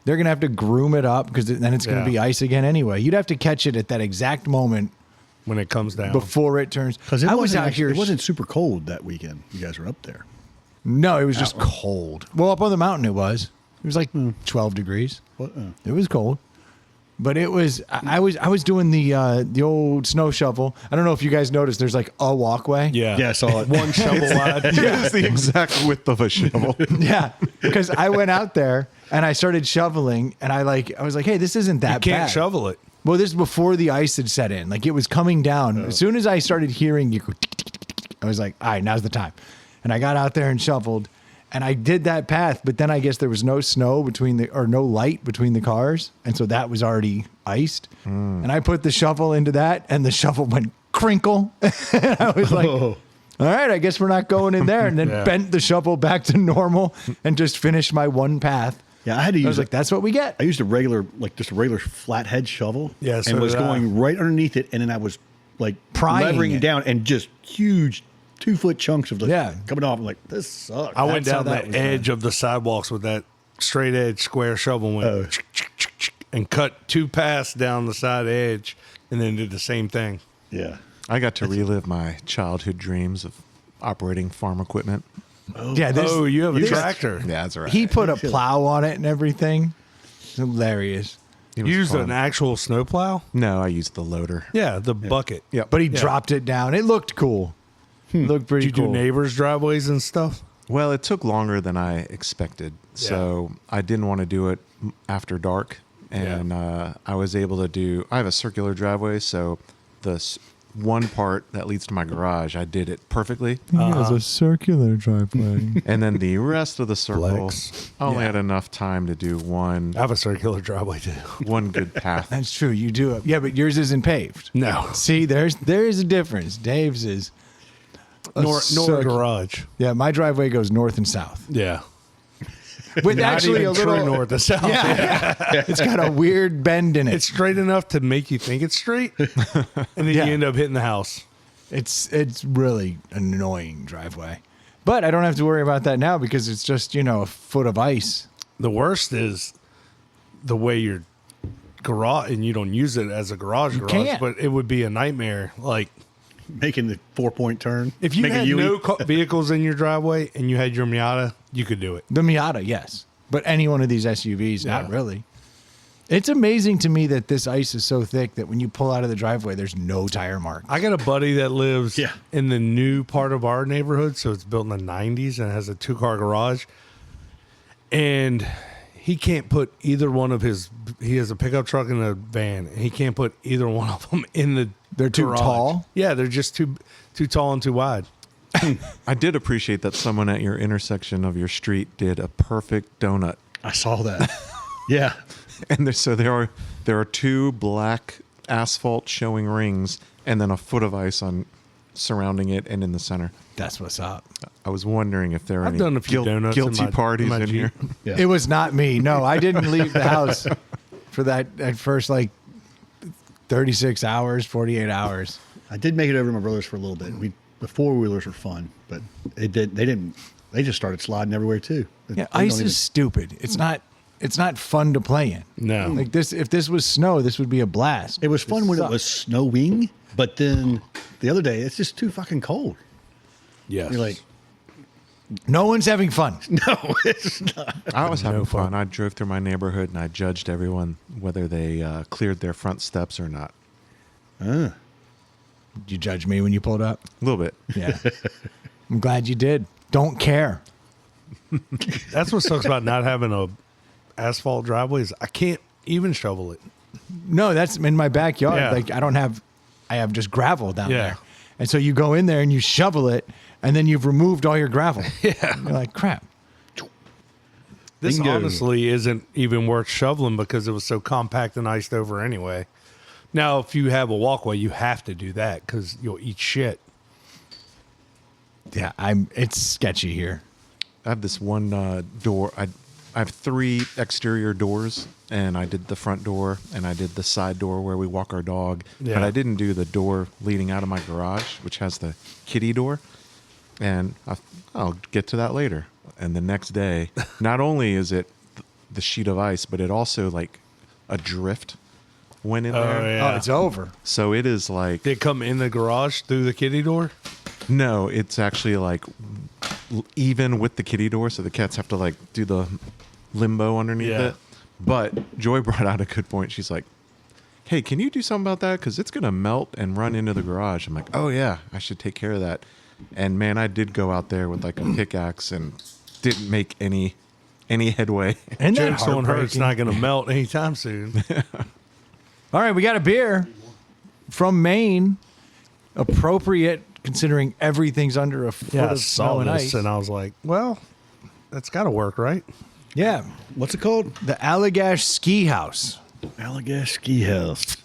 they're going to have to groom it up because then it's going to Yeah. be ice again anyway. You'd have to catch it at that exact moment When it comes down. before it turns. Because it I was wasn't out actually- here. It wasn't super cold that weekend. You guys were up there. No, it was just cold. Well, up on the mountain it was. It was like 12 degrees. What? It was cold. But it was I was doing the old snow shovel. I don't know if you guys noticed there's like a walkway. Yeah. Yeah, I saw it. One shovel wide. It is the exact width of a shovel. Yeah. Because I went out there and I started shoveling and I was like, hey, this isn't that You can't bad. shovel it. Well, this is before the ice had set in. Like it was coming down. As soon as I started hearing you go, tick, tick, tick, tick, I was like, all right, now's the time. And I got out there and shoveled and I did that path, but then I guess there was no snow no light between the cars. And so that was already iced. And I put the shovel into that and the shovel went crinkle. And I was like, all right, I guess we're not going in there. And then Yeah. bent the shovel back to normal and just finished my one path. Yeah, I had to use I was like, that's what we get. I used a regular, like just a regular flathead shovel. Yeah, so and was did I. going right underneath it, and then I was like Prying levering it. it down, and just huge 2-foot chunks of the Yeah. coming off. I'm like, this sucks. I went That's how down that the was edge of the sidewalks with that straight edge square shovel went and cut 2 paths down the side edge and then did the same thing. Yeah. I got to relive my childhood dreams of operating farm equipment. Yeah, Oh, you have a this- tractor. Yeah, that's right. He put a plow on it and everything. It's hilarious. It was Used fun. an actual snowplow? No, I used the loader. Yeah, the bucket. Yep. But he dropped it down. It looked cool. Looked pretty Did you cool. do neighbors' driveways and stuff? Well, it took longer than I expected, so I didn't want to do it after dark, and I was able to do. I have a circular driveway, so the one part that leads to my garage, I did it perfectly, He has a circular driveway. and then the rest of the circle, Flex. I only had enough time to do I have a circular driveway too. one good path. That's true. You do it. Yeah, but yours isn't paved. No. See, there is a difference. Dave's is. Nor garage. Yeah, my driveway goes north and south. Yeah. With Not actually even a little true north and south. Yeah, it's got a weird bend in it. It's straight enough to make you think it's straight, and then Yeah. you end up hitting the house. It's really annoying driveway, but I don't have to worry about that now because it's just a foot of ice. The worst is the way your garage, and you don't use it as a garage, can't. but it would be a nightmare. Like Making the 4-point turn. if you Make a had U-E. no vehicles in your driveway and you had your Miata, you could do it. The Miata, yes, but any one of these SUVs, not Yeah. really. It's amazing to me that this ice is so thick that when you pull out of the driveway, there's no tire mark. I got a buddy that lives Yeah. in the new part of our neighborhood, so it's built in the 90s and has a 2-car garage. And he can't put either one of he has a pickup truck and a van, and he can't put either one of them in the They're too garage. tall? Yeah, they're just too tall and too wide. I did appreciate that someone at your intersection of your street did a perfect donut, I saw that. Yeah. and there are 2 black asphalt showing rings, and then a foot of ice on surrounding it and in the center. That's what's up. I was wondering if there are I've any done a few donuts in guilty my- parties in my in Jeep. here. Yeah. It was not me. No, I didn't leave the house for that first like 36 hours, 48 hours. I did make it over to my brother's for a little bit. The 4-wheelers were fun, but they didn't. They just started sliding everywhere too. Yeah, They ice don't is stupid. It's not fun to play in. No. Like this, if this was snow, this would be a blast. It was fun when it sucks. was snowing, but then the other day it's just too fucking cold. Yes. You're like, No one's having fun. no, it's not. I was having No fun. fun. I drove through my neighborhood and I judged everyone whether they cleared their front steps or not. Did you judge me when you pulled up? A little bit. Yeah. I'm glad you did. Don't care. That's what sucks about not having a asphalt driveway is I can't even shovel it. No, that's in my backyard. Yeah. Like I have just gravel down Yeah. there. And so you go in there and you shovel it and then you've removed all your gravel. Yeah. You're like, crap. This Bingo. honestly isn't even worth shoveling because it was so compact and iced over anyway. Now, if you have a walkway, you have to do that because you'll eat shit. Yeah, it's sketchy here. I have this one door. I have 3 exterior doors, and I did the front door, and I did the side door where we walk our dog. Yeah. But I didn't do the door leading out of my garage, which has the kitty door. And I'll get to that later. And the next day, not only is it the sheet of ice, but it also like a drift went in there. Yeah. Oh, it's over. So it is like They come in the garage through the kitty door. no, it's actually like even with the kitty door, so the cats have to like do the limbo underneath Yeah. it. But Joy brought out a good point. She's like, "Hey, can you do something about that? Because it's gonna melt and run into the garage." I'm like, "Oh yeah, I should take care of that." And man, I did go out there with like a pickaxe and didn't make any headway. And that Joke's on her. It's heartbreaking. not going to melt anytime soon. All right, we got a beer from Maine. Appropriate considering everything's under a foot Yeah, I of saw snow and this ice. and I was like, well, that's got to work, right? Yeah, What's it called? the Allagash Ski House. Allagash Ski House.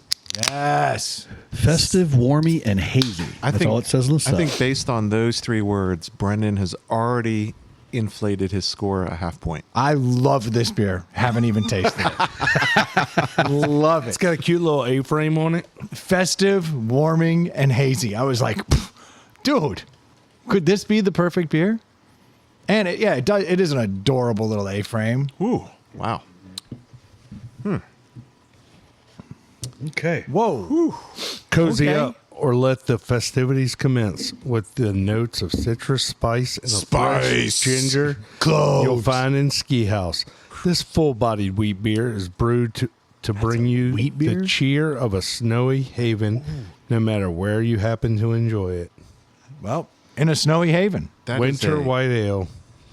Yes. Festive, warmy, and hazy. That's all it says on the side. I think based on those 3 words, Brendan has already inflated his score a half point. I love this beer. Haven't even tasted it. Love It's it. got a cute little A-frame on it. Festive, warming, and hazy. I was like, dude, could this be the perfect beer? And it does. It is an adorable little A-frame. Ooh, wow. okay. Whoa. Cozy Okay. up or let the festivities commence with the notes of citrus, spice, and a fresh Spice. ginger Cloves. you'll find in Ski House. This full-bodied wheat beer is brewed to bring you wheat beer? the cheer of a snowy haven, no matter where you happen to enjoy it. Well, in a snowy haven. That is Winter a white ale.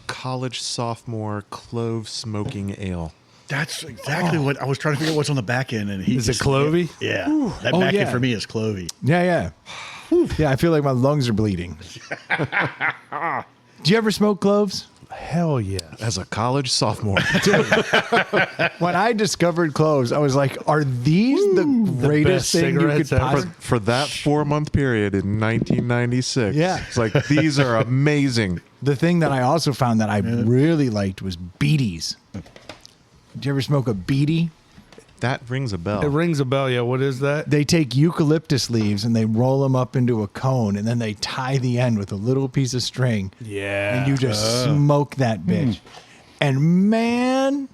college sophomore clove smoking ale. That's exactly what I was trying to figure out what's on the back end. And he Is it just- clovey? Yeah. That Oh, back yeah. end for me is clovey. Yeah. Yeah, I feel like my lungs are bleeding. Do you ever smoke cloves? Hell yeah. As a college sophomore, When I discovered cloves, I was like, are these the greatest best thing you could cigarettes ever. possibly... for that 4-month period in 1996, Yeah. it's like these are amazing. The thing that I also found that I really liked was beaties. Did you ever smoke a beatie? That rings a bell. It rings a bell. Yeah, what is that? They take eucalyptus leaves and they roll them up into a cone and then they tie the end with a little piece of string. Yeah. And you just smoke that bitch. And man,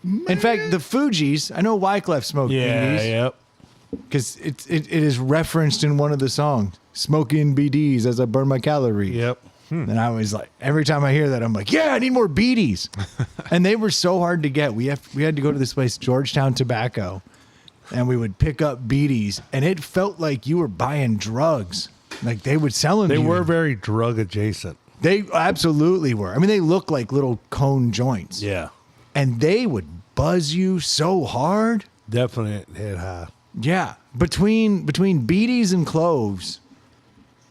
in fact, the Fugees, I know Wyclef smoked Yeah, BDs yep. because it is referenced in one of the songs, smoking BDs as I burn my calories. Yep. And I was like, every time I hear that, I'm like, yeah, I need more beaties. And they were so hard to get. We had to go to this place, Georgetown Tobacco, and we would pick up beaties, and it felt like you were buying drugs. Like they would sell them. They to you. were very drug adjacent. They absolutely were. I mean, they look like little cone joints. Yeah. And they would buzz you so hard. Definitely hit high. Yeah. Between beaties and cloves,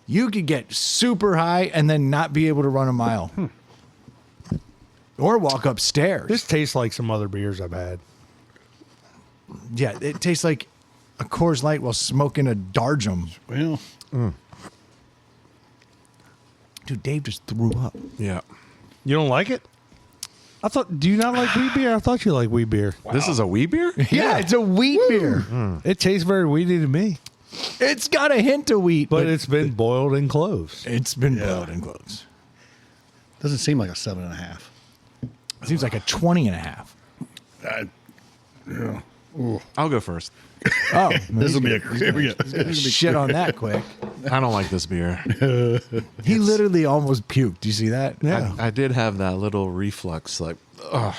you could get super high and then not be able to run a mile. Or walk upstairs. This tastes like some other beers I've had. Yeah, it tastes like a Coors Light while smoking a Darjum. Well, Dude, Dave just threw up. Yeah. You don't like it? Do you not like wheat beer? I thought you liked wheat beer. This is a wheat beer? Yeah, it's a wheat beer. It tastes very wheaty to me, It's got a hint of wheat, but it's been boiled in cloves. it's been boiled in cloves. Doesn't seem like a 7.5. It seems like a 20 and a half. I'll go first. Oh, This will be a shit on that quick. I don't like this beer. He literally almost puked. Do you see that? Yeah. I did have that little reflux, like, ugh.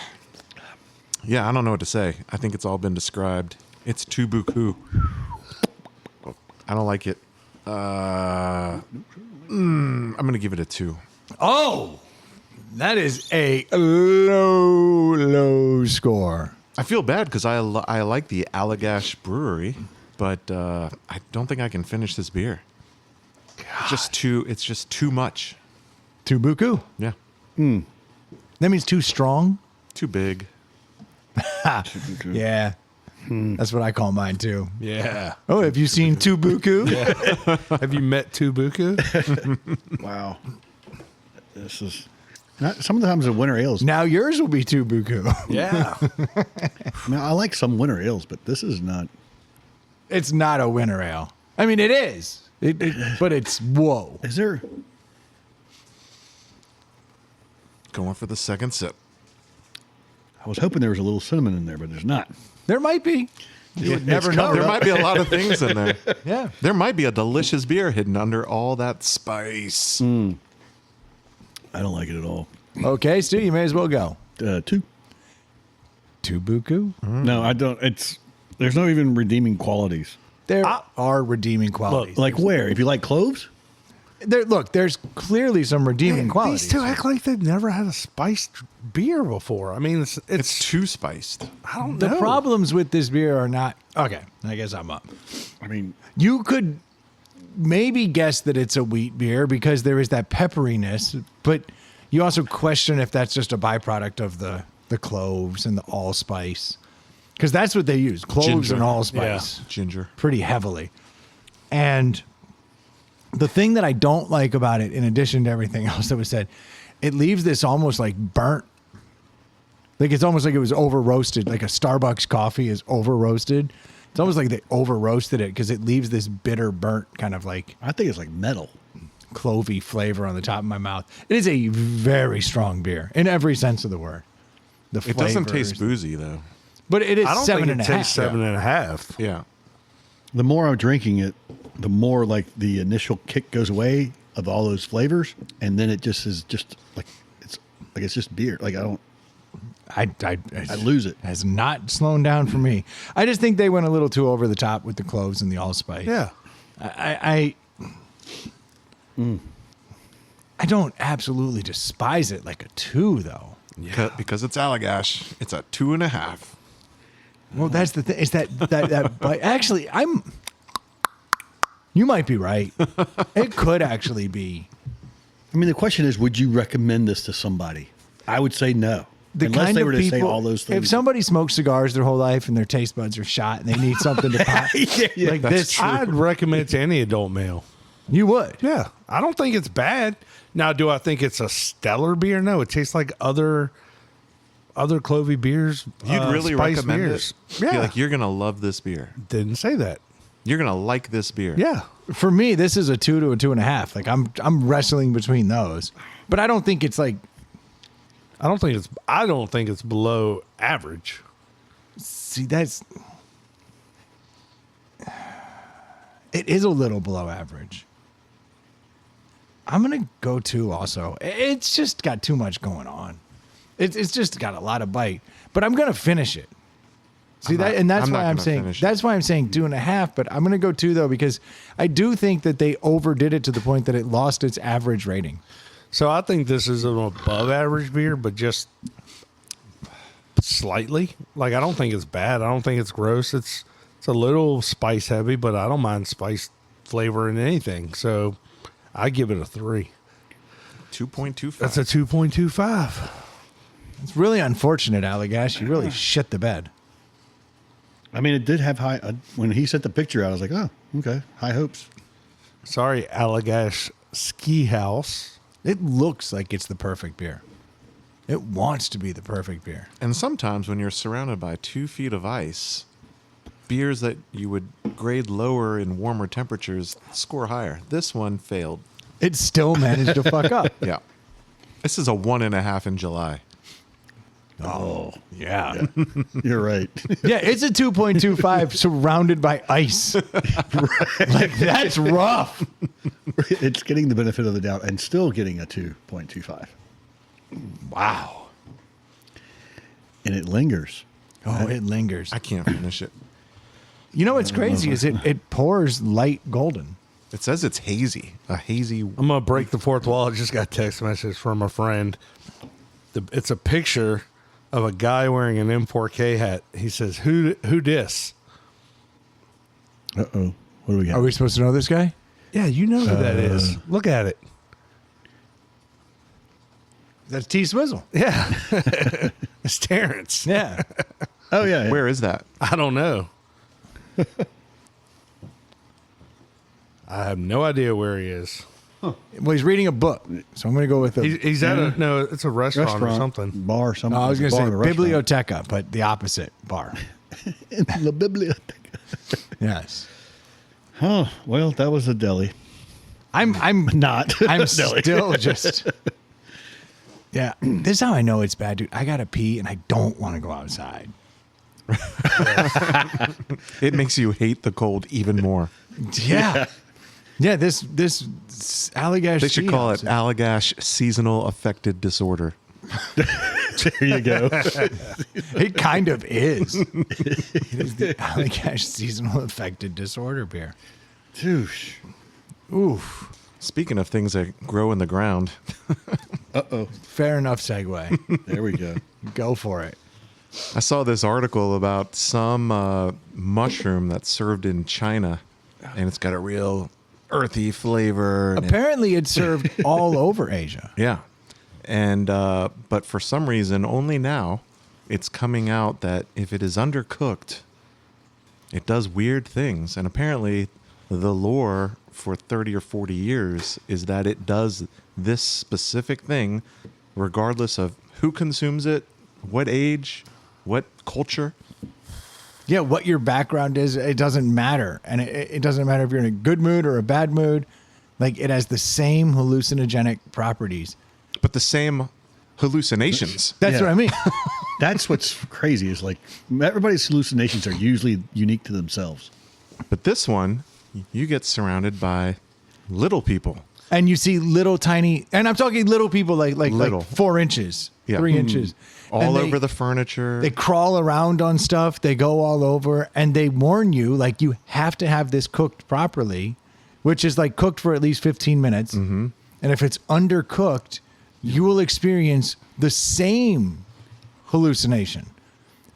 Yeah, I don't know what to say. I think it's all been described. It's too buku. I don't like it. I'm going to give it a 2. Oh, that is a low score. I feel bad because I like the Allagash Brewery, but I don't think I can finish this beer. It's just too much. Too buku. Yeah. That means too strong. Too big. Yeah. That's what I call mine too. Yeah. Oh, have you seen Tubuku? Have you met Tubuku? Wow. This is sometimes the winter ales. Now yours will be Tubuku. Yeah. Now, I like some winter ales, but this is not. It's not a winter ale. I mean, it is. But it's whoa. Is there? Going for the second sip. I was hoping there was a little cinnamon in there, but there's not. There might be. You would never know. There might be a lot of things in there. Yeah. There might be a delicious beer hidden under all that spice. I don't like it at all. Okay, Stu, you may as well go. 2. Tubuku? No, I don't. There's no even redeeming qualities. There are redeeming qualities. Like where? If you like cloves? There's clearly some redeeming qualities. These two act like they've never had a spiced beer before. I mean, It's it's too spiced. I don't The know. problems with this beer are not. Okay, I guess I'm up. I mean, You could maybe guess that it's a wheat beer because there is that pepperiness, but you also question if that's just a byproduct of the cloves and the allspice. Because that's what they use, cloves Ginger. and allspice, Ginger. pretty heavily. And the thing that I don't like about it, in addition to everything else that was said, it leaves this almost like burnt. Like it's almost like it was over roasted, like a Starbucks coffee is over roasted. It's almost like they over roasted it because it leaves this bitter, burnt kind of like I think it's like metal. clovey flavor on the top of my mouth. It is a very strong beer in every sense of the word. The It doesn't flavors. taste boozy, though. But it is I don't seven think and it a half. tastes 7.5. Yeah. The more I'm drinking it, the more like the initial kick goes away of all those flavors, and then it just is just like it's just beer. Like I lose it. Has not slowed down for me. I just think they went a little too over the top with the cloves and the allspice. Yeah. I don't absolutely despise it like a 2 though. Because it's Allagash. It's a 2.5. Well, that's the thing. Is that bite? Actually, you might be right. It could actually be. I mean, the question is, would you recommend this to somebody? I would say no. The Unless kind they of were to say people, all those things. if somebody smokes cigars their whole life and their taste buds are shot and they need something to pop, like this, I'd recommend it to any adult male. you would. Yeah. I don't think it's bad. Now, do I think it's a stellar beer? No, it tastes like other clovey beers. You'd really spiced recommend beers. it? Yeah. You're like, you're going to love this beer. Didn't say that. You're going to like this beer. Yeah. For me, this is a 2 to a 2.5. Like I'm wrestling between those, but I don't think it's like. I don't think it's below average. See, it is a little below average. I'm gonna go 2 also. It's just got too much going on. It's just got a lot of bite, but I'm gonna finish it. See that, and that's I'm not why I'm gonna saying finish it. that's why I'm saying 2.5. But I'm gonna go 2 though because I do think that they overdid it to the point that it lost its average rating. So I think this is an above average beer, but just slightly. Like, I don't think it's bad. I don't think it's gross. It's a little spice heavy, but I don't mind spice flavor in anything. So I give it a 3. 2.25. That's a 2.25. It's really unfortunate, Allagash. You really shit the bed. I mean, it did have high. When he sent the picture out, I was like, oh, okay, high hopes. Sorry, Allagash Ski House. It looks like it's the perfect beer. It wants to be the perfect beer. And sometimes when you're surrounded by 2 feet of ice, beers that you would grade lower in warmer temperatures score higher. This one failed. It still managed to fuck up. Yeah. This is a 1.5 in July. Oh, yeah. You're right. Yeah, it's a 2.25 surrounded by ice. Like, that's rough. It's getting the benefit of the doubt and still getting a 2.25. Wow. And it lingers. Oh, it lingers. I can't finish it. You know what's crazy is it pours light golden. It says it's hazy. A hazy. I'm gonna break the fourth wall. I just got a text message from a friend. It's a picture of a guy wearing an M4K hat. He says, "Who dis?" Uh-oh. What do we got? Are we supposed to know this guy? Yeah, you know who that is. Look at it. That's T. Swizzle. Yeah, it's Terrence. Yeah. Oh, yeah. Where is that? I don't know. I have no idea where he is. Well, he's reading a book, so I'm going to go with He's at a no. It's a restaurant or something. Bar, something. No, I was going to say Bar or restaurant. biblioteca, but the opposite bar. La biblioteca. Yes. Oh, well, that was a deli. I'm Not. I'm Deli. still just. Yeah, this is how I know it's bad, dude. I gotta pee and I don't want to go outside. It makes you hate the cold even more. Yeah, yeah. This Allagash. They should call it Allagash seasonal affected disorder. There you go. It kind of is. It is the Allagash seasonal affected disorder beer. Douche. Oof. Speaking of things that grow in the ground, Uh-oh. Fair enough segue. There we go. Go for it. I saw this article about some mushroom that's served in China, and it's got a real earthy flavor. and it- Apparently, it's served all over Asia. yeah, and but for some reason, only now, it's coming out that if it is undercooked, it does weird things. And apparently, the lore for 30 or 40 years is that it does this specific thing, regardless of who consumes it, what age, what culture. Yeah, what your background is, it doesn't matter. And it doesn't matter if you're in a good mood or a bad mood. Like, it has the same hallucinogenic properties. But the same hallucinations. That's Yeah. what I mean. That's what's crazy is like everybody's hallucinations are usually unique to themselves. But this one, you get surrounded by little people. And you see little tiny, and I'm talking little people like Little. 4 inches, Yeah. 3 inches. All And over the furniture. They crawl around on stuff. They go all over, and they warn you like you have to have this cooked properly, which is like cooked for at least 15 minutes. Mm-hmm. And if it's undercooked, you will experience the same hallucination.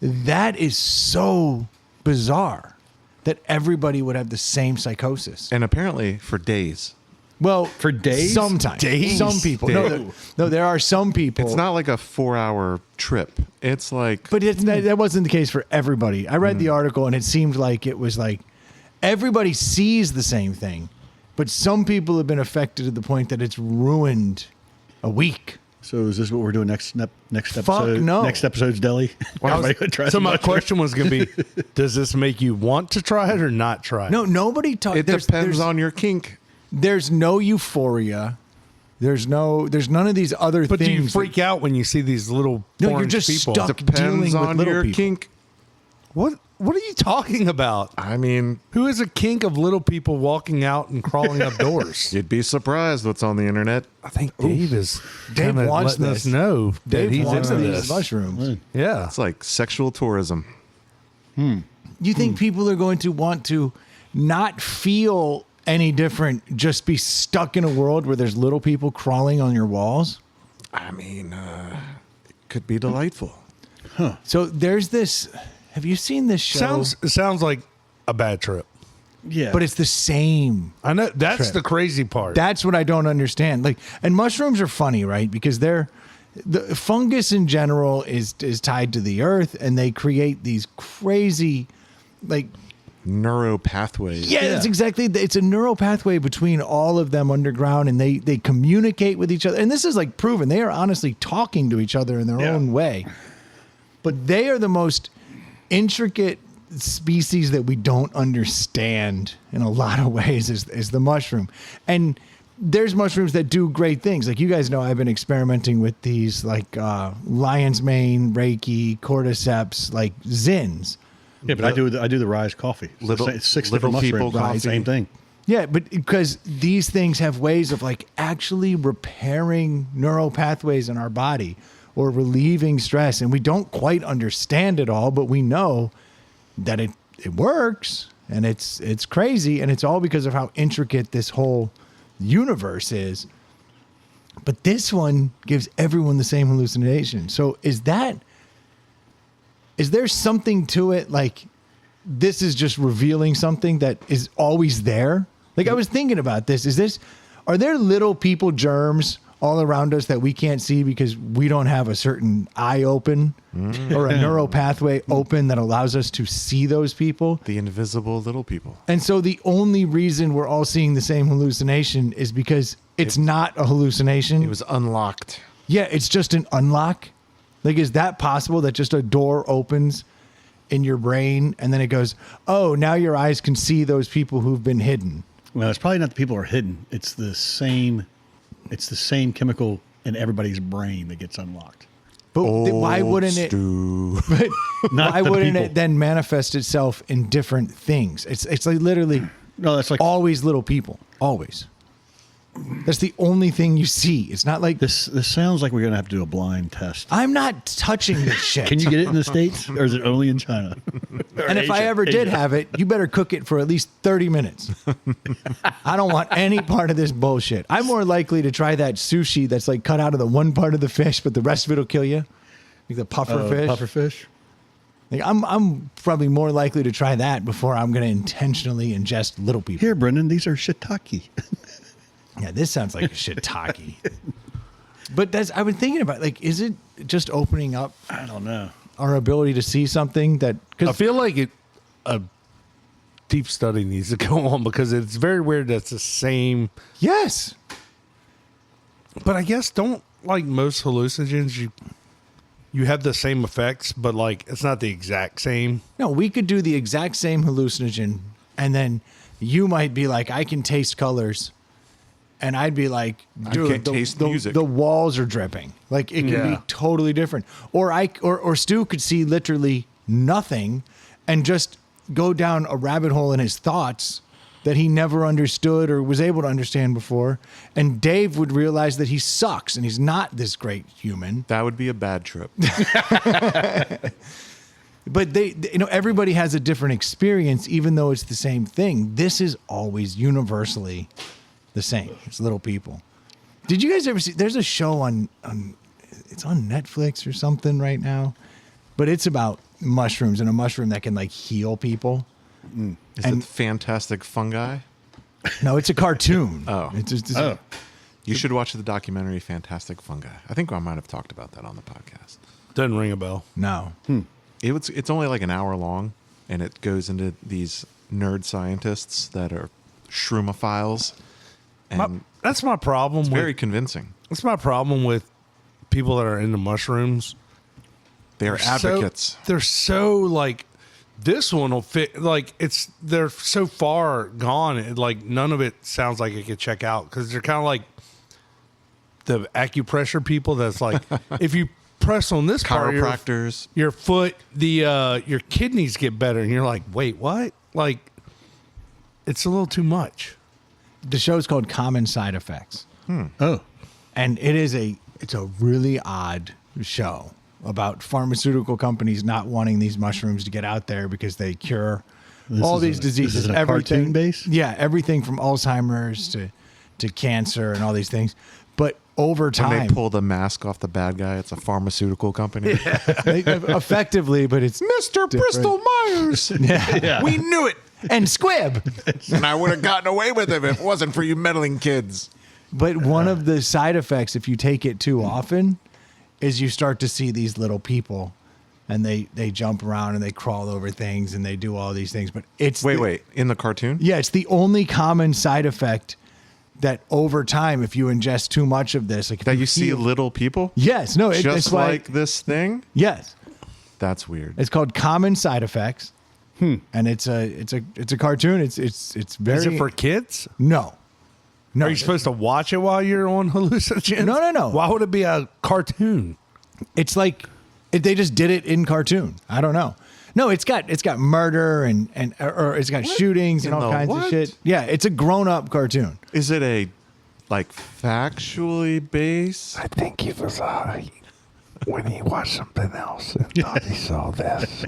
That is so bizarre that everybody would have the same psychosis. and apparently for days. Well, For days? sometimes. Days? Some people. Days. No, there are some people. It's not like a 4-hour trip. It's like But that wasn't the case for everybody. I read the article and it seemed like it was like everybody sees the same thing, but some people have been affected to the point that it's ruined a week. So is this what we're doing next episode? Fuck no. Next episode's deli. Everybody would try So some my mushroom. question was going to be, does this make you want to try it or not try it? No, nobody talks. it depends on your kink. There's no euphoria. There's none of these other But things. do you freak out when you see these little No, you're orange just people? stuck. Depends dealing with on little your people. kink. What are you talking about? I mean, Who has a kink of little people walking out and crawling up doors? you'd be surprised what's on the internet. I think Dave is Dave kinda wants letting this. us know that Dave he's wants into these this. mushrooms. Yeah. It's like sexual tourism. You think people are going to want to not feel any different, just be stuck in a world where there's little people crawling on your walls? I mean, it could be delightful. So there's this. Have you seen this show? Sounds like a bad trip. Yeah. But it's the same. I know that's Trip. the crazy part. That's what I don't understand. Like, and mushrooms are funny, right? Because the fungus in general is tied to the earth, and they create these crazy, like, neural pathways. Yeah, that's exactly. It's a neural pathway between all of them underground, and they communicate with each other. And this is like proven. They are honestly talking to each other in their own way. But they are the most intricate species that we don't understand in a lot of ways is the mushroom. And there's mushrooms that do great things. Like you guys know, I've been experimenting with these like lion's mane, Reiki, cordyceps, like Zins. Yeah, but I do the Rise coffee. It's 6 different People mushrooms. coffee. Same thing. Yeah, but because these things have ways of like actually repairing neural pathways in our body or relieving stress. And we don't quite understand it all, but we know that it works, and it's crazy. And it's all because of how intricate this whole universe is. But this one gives everyone the same hallucination. So is there something to it? Like this is just revealing something that is always there. Like I was thinking about this. Are there little people germs all around us that we can't see because we don't have a certain eye open or a neural pathway open that allows us to see those people? The invisible little people. And so the only reason we're all seeing the same hallucination is because it's not a hallucination. It was unlocked. Yeah, it's just an unlock. Like, is that possible that just a door opens in your brain and then it goes, oh, now your eyes can see those people who've been hidden? Well, it's probably not the people who are hidden. It's the same chemical in everybody's brain that gets unlocked. But why wouldn't it? But why wouldn't it then manifest itself in different things? It's like literally that's like always little people. Always. That's the only thing you see. It's not like this. This sounds like we're gonna have to do a blind test. I'm not touching this shit. Can you get it in the States, or is it only in China? And if I ever did have it, you better cook it for at least 30 minutes. I don't want any part of this bullshit. I'm more likely to try that sushi that's like cut out of the one part of the fish, but the rest of it'll kill you. Like the puffer fish. Puffer fish. Like I'm probably more likely to try that before I'm going to intentionally ingest little people. Here, Brendan, these are shiitake. Yeah, this sounds like a shiitake. But I've been thinking about, like, is it just opening up I don't know. our ability to see something that? I Because feel like a deep study needs to go on because it's very weird that's the same. yes, But I guess don't like most hallucinogens you have the same effects, but like it's not the exact same. no, we could do the exact same hallucinogen, and then you might be like, I can taste colors. And I'd be like, dude, can't taste music. The walls are dripping. Like it can be Yeah. totally different. Or Stu could see literally nothing and just go down a rabbit hole in his thoughts that he never understood or was able to understand before. And Dave would realize that he sucks and he's not this great human. That would be a bad trip. But everybody has a different experience, even though it's the same thing. This is always universally the same. It's little people. Did you guys ever see? There's a show on it's on Netflix or something right now, but it's about mushrooms and a mushroom that can like heal people. Is it Fantastic Fungi? No, it's a cartoon. Oh. It's just You should watch the documentary Fantastic Fungi. I think I might have talked about that on the podcast. Doesn't ring a bell. no. It's only like an hour long, and it goes into these nerd scientists that are shroomphiles. And That's my problem. it's with, very convincing. That's my problem with people that are into mushrooms. They're advocates. They're so like this one will fit. Like they're so far gone. Like none of it sounds like it could check out because they're kind of like the acupressure people. That's like if you press on this part of Chiropractors. your foot, your kidneys get better, and you're like, wait, what? Like it's a little too much. The show's called Common Side Effects. Oh, And it's a really odd show about pharmaceutical companies not wanting these mushrooms to get out there because they cure all these diseases. This is a everything cartoon base? Yeah, everything from Alzheimer's to cancer and all these things. But over When time, they pull the mask off the bad guy, it's a pharmaceutical company. effectively, but it's Mr. different. Bristol Myers. We knew it. and Squib. And I would have gotten away with it if it wasn't for you meddling kids. But one of the side effects, if you take it too often, is you start to see these little people and they jump around and they crawl over things and they do all these things. But it's Wait. In the cartoon? yeah, it's the only common side effect that over time, if you ingest too much of this, like if That you see heal- little people? Yes, no, Just it's why, like this thing? yes, That's weird. it's called common side effects, and it's a cartoon. It's very Is it for kids? no. Are you supposed to watch it while you're on hallucinogens? No. Why would it be a cartoon? It's like they just did it in cartoon. I don't know. No, it's got murder and or it's got shootings and In all the kinds of what? shit. Yeah, it's a grown up cartoon. Is it a like factually based? I think he was when he watched something else and thought he saw this.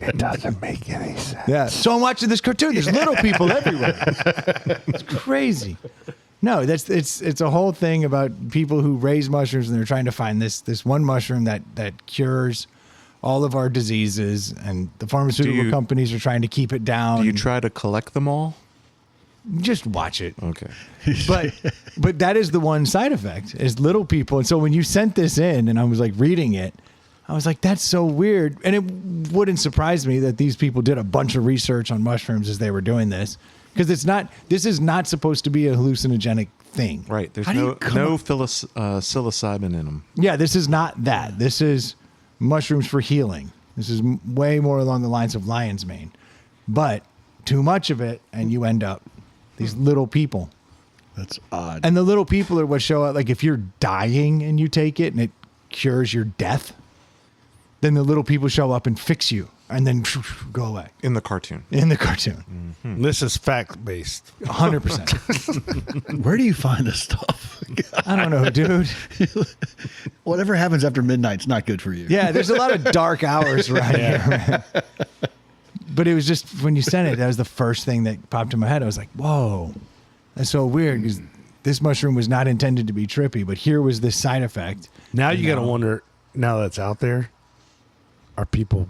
It doesn't make any sense. Yeah. So I'm watching this cartoon. There's little people everywhere. It's crazy. No, it's a whole thing about people who raise mushrooms and they're trying to find this one mushroom that cures all of our diseases, and the pharmaceutical companies are trying to keep it down. Do you try to collect them all? Just watch it. Okay. But that is the one side effect is little people. And so when you sent this in and I was like reading it, I was like, that's so weird. And it wouldn't surprise me that these people did a bunch of research on mushrooms as they were doing this. Because this is not supposed to be a hallucinogenic thing. Right. There's How do you no psilocybin in them. Yeah, this is not that. This is mushrooms for healing. This is way more along the lines of lion's mane. But too much of it, and you end up these little people. That's odd. And the little people are what show up. Like if you're dying and you take it and it cures your death, then the little people show up and fix you and then go away In the cartoon. in the cartoon. This is fact based. 100%. Where do you find this stuff? I don't know, dude. Whatever happens after midnight's not good for you. Yeah, there's a lot of dark hours around here, man. But it was just when you sent it, that was the first thing that popped in my head. I was like, whoa, that's so weird because this mushroom was not intended to be trippy, but here was this side effect. Now you got to wonder, now that's out there, are people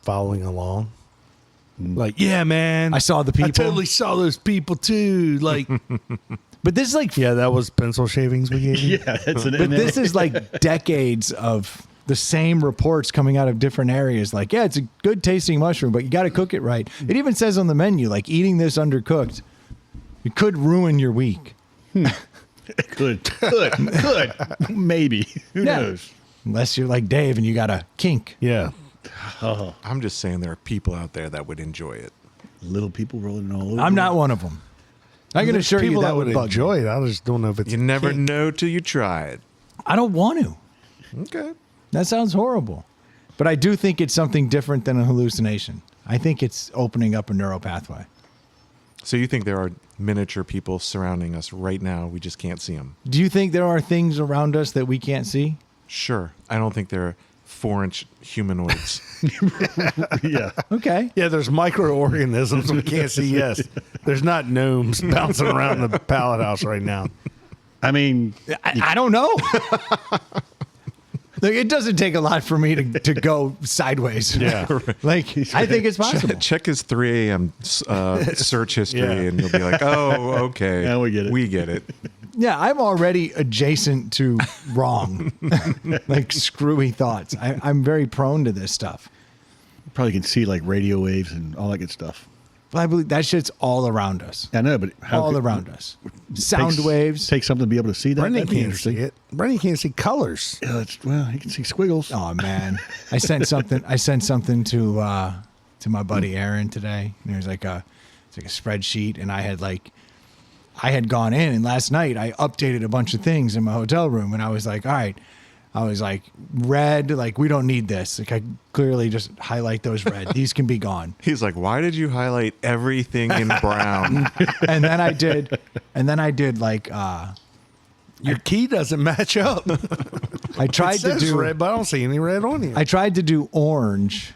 following along? Like, yeah, man. I saw the people. I totally saw those people too. Like, But this is like, yeah, that was pencil shavings we gave you. Yeah, it's an. but this is like decades of the same reports coming out of different areas. Like, yeah, it's a good tasting mushroom, but you got to cook it right. It even says on the menu, like eating this undercooked, it could ruin your week. could, maybe. Who Yeah. knows? Unless you're like Dave and you got a kink. Yeah. I'm just saying there are people out there that would enjoy it. Little people rolling all over. I'm not one of them. I can There's assure you people that would would bug enjoy it. I just don't know if it's You never know till you try it. I don't want to. Okay. That sounds horrible. But I do think it's something different than a hallucination. I think it's opening up a neural pathway. So you think there are miniature people surrounding us right now? We just can't see them. Do you think there are things around us that we can't see? Sure. I don't think they're 4-inch humanoids. Yeah. Okay. Yeah, there's microorganisms we can't see. Yes, there's not gnomes bouncing around the pallet house right now. I mean, I don't know. Like, it doesn't take a lot for me to go sideways. Yeah. Like, I think it's possible. Check his 3 a.m. Search history, Yeah. and you'll be like, "Oh, okay, Yeah, we get it. We get it." Yeah, I'm already adjacent to wrong, like screwy thoughts. I'm very prone to this stuff. probably can see like radio waves and all that good stuff. But I believe that shit's all around us. I know, but All around us. Sound waves. Take something to be able to see that. Brendan That'd be can't interesting. see it. Brendan can't see colors. Yeah, well, he can see squiggles. Oh man, I sent something to my buddy Aaron today. And there's like a spreadsheet, and I had gone in, and last night I updated a bunch of things in my hotel room, and I was like, all right. I was like, red, like, we don't need this. Like, I clearly just highlight those red. These can be gone. He's like, "Why did you highlight everything in brown?" And then I did like, Your key doesn't match up. I tried It to says do red, but I don't see any red on you. I tried to do orange,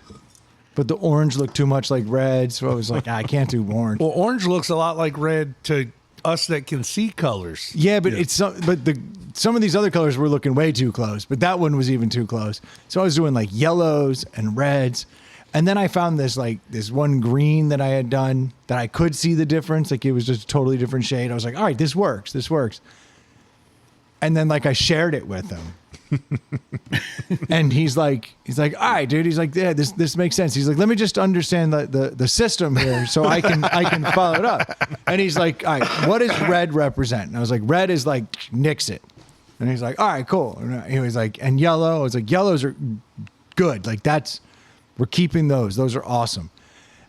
but the orange looked too much like red, so I was like, I can't do orange. Well, orange looks a lot like red to us that can see colors. Yeah, but some of these other colors were looking way too close, but that one was even too close. So I was doing like yellows and reds, and then I found this one green that I had done that I could see the difference. Like, it was just a totally different shade. I was like, all right, this works. And then like I shared it with him. And he's like, all right, dude. He's like, yeah, this makes sense. He's like, let me just understand the system here so I can follow it up. And he's like, all right, what does red represent? And I was like, red is like nix it. And he's like, all right, cool. And he was like, and yellow. I was like, yellows are good. Like we're keeping those. Those are awesome.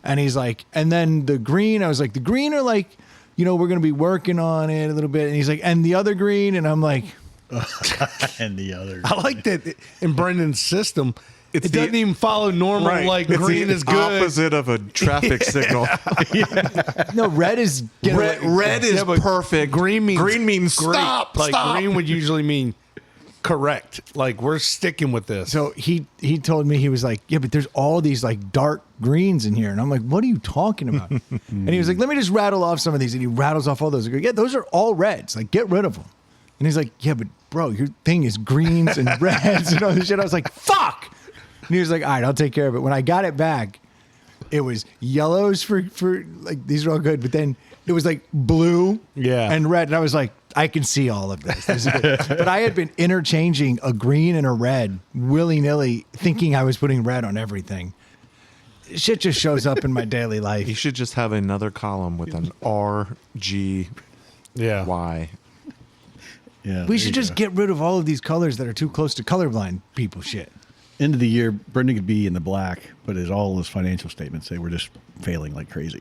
And he's like, and then the green. I was like, the green are like, we're going to be working on it a little bit. And he's like, and the other green. And I'm like, And the other. I like that in Brendan's system. It the- doesn't even follow normal. Right. Like It's green the is good. opposite of a traffic signal. no, red is Red is but perfect. Green means great. stop. Like Stop. green would usually mean correct. Like we're sticking with this. So he told me, he was like, yeah, but there's all these like dark greens in here. And I'm like, what are you talking about? And he was like, let me just rattle off some of these. And he rattles off all those. I go, yeah, those are all reds. Like, get rid of them. And he's like, yeah, but bro, your thing is greens and reds and all this shit. I was like, fuck. And he was like, all right, I'll take care of it. When I got it back, it was yellows for like, these are all good. But then it was like blue and red. And I was like, I can see all of this. This is good. But I had been interchanging a green and a red willy-nilly, thinking I was putting red on everything. Shit just shows up in my daily You life. should just have another column with an R, G, yeah. Y. Yeah, We there should you just go. get rid of all of these colors that are too close to colorblind people shit. End of the year, Brendan could be in the black, but all his financial statements say we're just failing like crazy.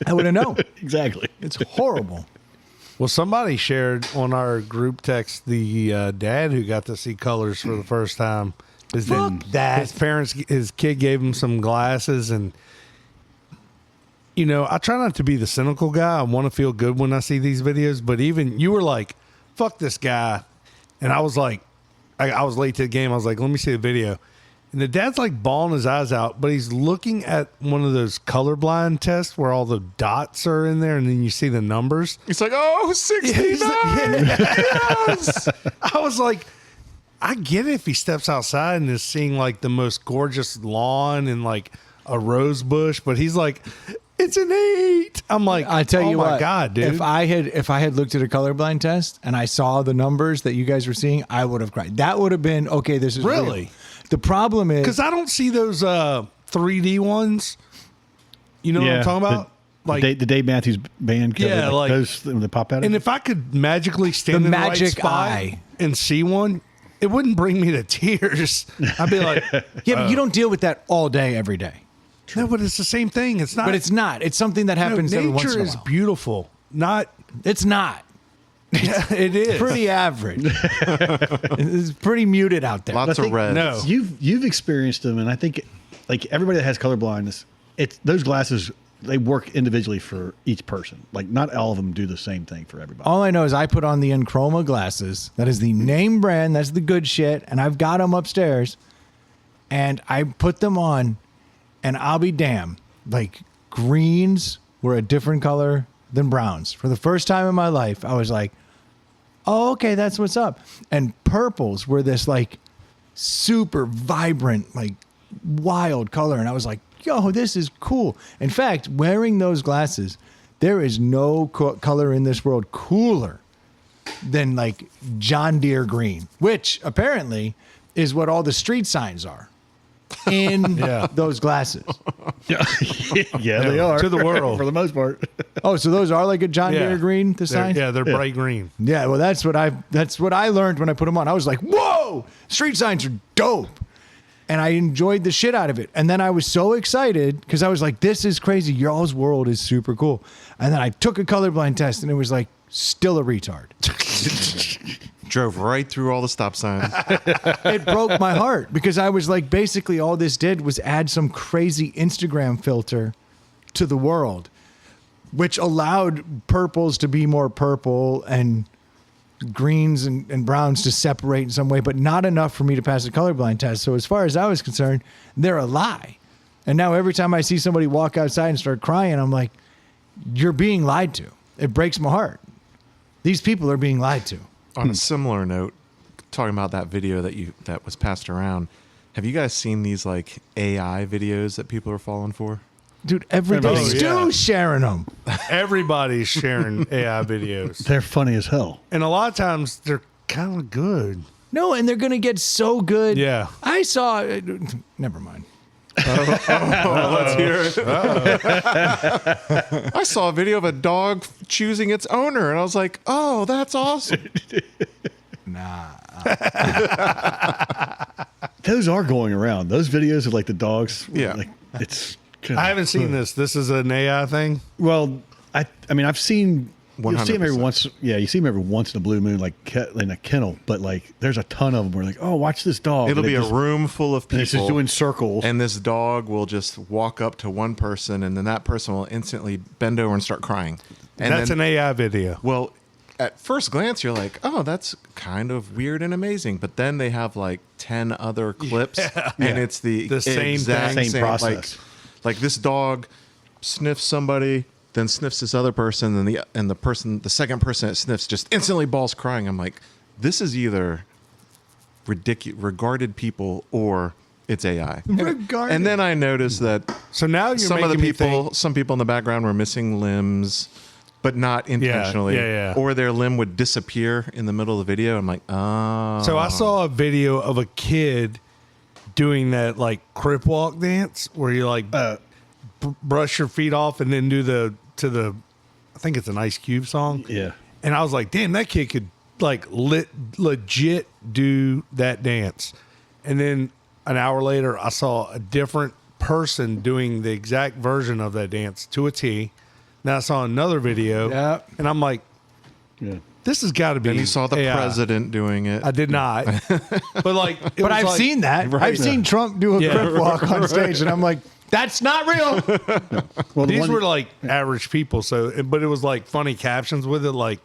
I would have known. Exactly. It's horrible. Well, somebody shared on our group text the dad who got to see colors for the first time. Fuck that. His kid gave him some glasses, and I try not to be the cynical guy. I want to feel good when I see these videos, but even you were like, "Fuck this guy," and I was like, I was late to the game. I was like, "Let me see the video." And the dad's like bawling his eyes out, but he's looking at one of those colorblind tests where all the dots are in there and then you see the numbers. It's like, oh, 69. Yes. I was like, I get it if he steps outside and is seeing like the most gorgeous lawn and like a rose bush, but he's like, it's an 8. I'm like, I tell you oh my what, God, dude. if I had looked at a colorblind test and I saw the numbers that you guys were seeing, I would have cried. That would have been okay. This is Really? real. The problem is Because I don't see those 3D ones. You know what I'm talking about? Like the Dave Matthews Band cover, Yeah, like- those when they pop out. And if I could magically stand The in the right magic spot eye. and see one, it wouldn't bring me to tears. I'd be like, yeah, but you don't deal with that all day, every day. no, but it's the same thing. It's not. But it's not. It's something that happens every once nature in a is while. beautiful. Not. It's not. It is. Pretty average. It's pretty muted out there. Lots I of think- reds. No. You've experienced them, and I think like everybody that has color blindness, it's those glasses. They work individually for each person. Like not all of them do the same thing for everybody. All I know is I put on the Enchroma glasses. That is the name brand. That's the good shit. And I've got them upstairs. And I put them on, and I'll be damned. Like greens were a different color than browns. For the first time in my life, I was like, oh, okay, that's what's up. And purples were this like super vibrant, like wild color. And I was like, yo, this is cool. In fact, wearing those glasses, there is no color in this world cooler than like John Deere green, which apparently is what all the street signs are in those glasses. yeah, they are to the world. for the most part. Oh, so those are like a John Yeah. Deere green, the They're- signs? Yeah, they're bright green. Yeah, well, that's what I learned when I put them on. I was like, whoa, street signs are dope. And I enjoyed the shit out of it. And then I was so excited because I was like, this is crazy. Y'all's world is super cool. And then I took a colorblind test and it was like, still a retard. Drove right through all the stop signs. It broke my heart because I was like, basically all this did was add some crazy Instagram filter to the world, which allowed purples to be more purple and greens and browns to separate in some way, but not enough for me to pass a colorblind test. So as far as I was concerned, they're a lie. And now every time I see somebody walk outside and start crying, I'm like, you're being lied to. It breaks my heart. These people are being lied to. On a similar note, talking about that video that was passed around, have you guys seen these like AI videos that people are falling for? Dude, every day. Oh, yeah. Stu's sharing them. Everybody's sharing AI videos. They're funny as hell. And a lot of times they're kind of good. No, and they're going to get so good. Yeah. I saw. Never mind. Let's hear it. I saw a video of a dog choosing its owner, and I was like, "Oh, that's awesome!" Nah. Those are going around. Those videos of like the dogs. Yeah. Like, it's. I haven't seen this. This is an AI thing. Well, I mean, I've seen. You'll see them every 100%. once. Yeah, you see them every once in a blue moon, like in a kennel. But like, there's a ton of them. Where like, oh, watch this dog. It'll And be it a just- room full of and it's just people, doing circles. and this dog will just walk up to one person, and then that person will instantly bend over and start crying. And That's then, an AI video. well, at first glance, you're like, "Oh, that's kind of weird and amazing," but then they have like 10 other clips, and it's the same exact thing. Same process. Like this dog sniffs somebody, then sniffs this other person, and the second person that sniffs just instantly balls crying. I'm like, this is either regarded people or it's AI. Regarded. And then I noticed that So now you're some of the making me people, think. some people in the background were missing limbs, but not intentionally. yeah. Or their limb would disappear in the middle of the video. I'm like, oh. So I saw a video of a kid doing that like crip walk dance where you like brush your feet off and then do I think it's an Ice Cube song. Yeah. And I was like, damn, that kid could like legit do that dance. And then an hour later, I saw a different person doing the exact version of that dance to a T. Then I saw another video, Yeah. and I'm like, Yeah. this has got to be. Then you saw the AI. president doing it. I did not, but like, it But was I've like- seen that. Right. I've seen Trump do a Yeah. crip walk on stage, and I'm like, that's not real. Well, the These one- were like average people, but it was like funny captions with it, like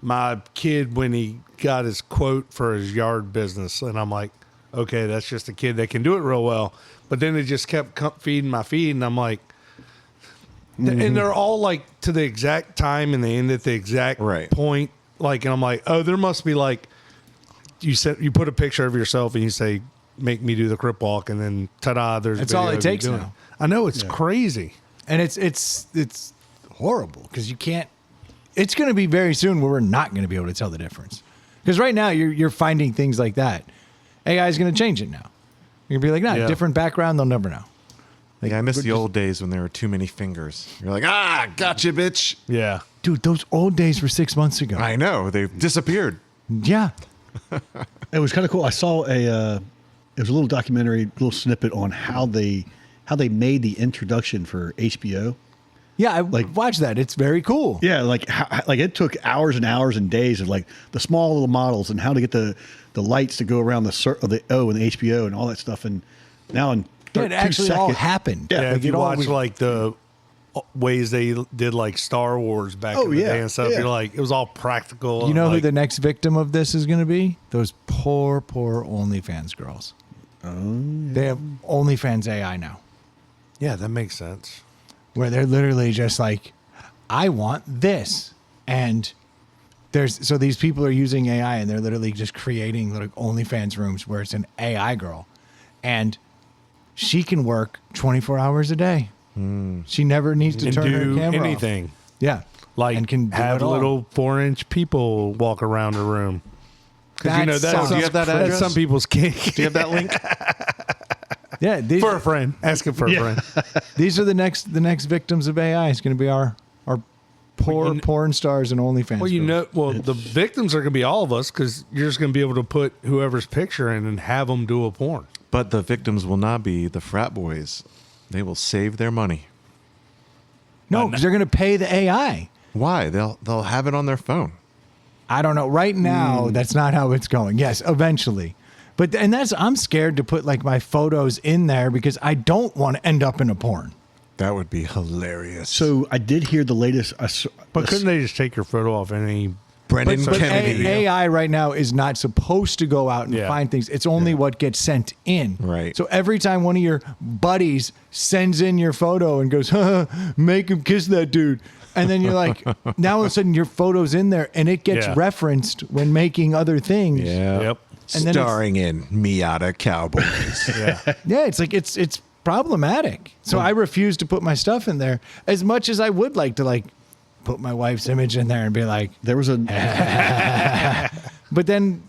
my kid when he got his quote for his yard business, and I'm like, okay, that's just a kid that can do it real well. But then it just kept feeding my feed, and I'm like, and they're all like to the exact time, and they end at the exact Right. point, like, and I'm like, oh, there must be like, you put a picture of yourself and you say, make me do the crip walk, and then ta-da, there's a That's video all it of you takes doing now. it. I know it's crazy. And it's horrible because you can't. It's going to be very soon where we're not going to be able to tell the difference. Because right now you're finding things like that. AI is going to change it now. You're going to be like, nah, Yeah. different background, they'll never know. Yeah, I miss the old days when there were too many fingers. You're like, gotcha, bitch. Yeah. Dude, those old days were 6 months ago. I know. They've disappeared. Yeah. It was kind of cool. I saw it was a little documentary, little snippet on how they made the introduction for HBO. Yeah, I watched that. It's very cool. Yeah, like like it took hours and hours and days of like the small little models and how to get the lights to go around the O and the HBO and all that stuff. And now in It actually all happened. Yeah, Yeah, Like, if you it all watch was- like the ways they did like Star Wars back Oh, in the yeah, day and stuff, yeah. you're like, it was all practical. You and, know who like, the next victim of this is going to be? Those poor OnlyFans girls. Oh, They have OnlyFans AI now, Yeah, that makes sense. where they're literally just like, I want this. And so these people are using AI and they're literally just creating like OnlyFans rooms where it's an AI girl. And she can work 24 hours a day. She never needs to And turn her do camera off. anything. Yeah. Like and can do have it all. little 4-inch people walk around the room. Because That sounds Do you have that that's address? some people's kink. Do you have that link? Yeah, For a friend. Ask him for a friend. these are the next victims of AI. It's going to be our poor porn stars and OnlyFans. Well, you girls. know, the victims are going to be all of us because you're just going to be able to put whoever's picture in and have them do a porn. But the victims will not be the frat boys. They will save their money. No, because they're going to pay the AI. Why? They'll have it on their phone. I don't know. Right now, that's not how it's going. Yes, eventually. But I'm scared to put like my photos in there because I don't want to end up in a porn. That would be hilarious. So I did hear the latest. But couldn't they just take your photo off any? Brendan But Kennedy. AI right now is not supposed to go out and Yeah. find things. It's only what gets sent in. Right. So every time one of your buddies sends in your photo and goes, make him kiss that dude. And then you're like, now all of a sudden your photo's in there and it gets Yeah. referenced when making other things. Yeah. Yep. And then Starring in Miata Cowboys. Yeah. Yeah, it's like it's problematic. So I refuse to put my stuff in there as much as I would like to like put my wife's image in there and be like, There was a but then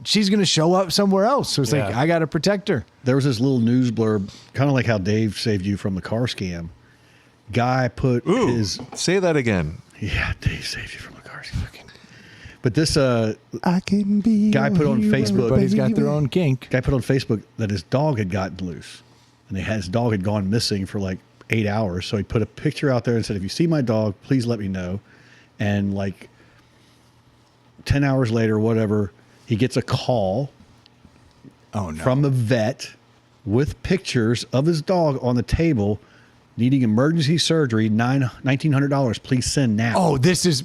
she's going to show up somewhere else. So it's like, Yeah. I got to protect her. There was this little news blurb, kind of like how Dave saved you from the car scam. Guy put Ooh, his say that again. yeah, Dave saved you from the car scam. But this I can be Guy put on your Facebook- Everybody's got their baby. own kink. guy put on Facebook that his dog had gotten loose, and his dog had gone missing for like 8 hours. So he put a picture out there and said, "If you see my dog, please let me know." And like 10 hours later, whatever, he gets a call Oh, no. from the vet with pictures of his dog on the table, needing emergency surgery, $1,900. Please send now. this is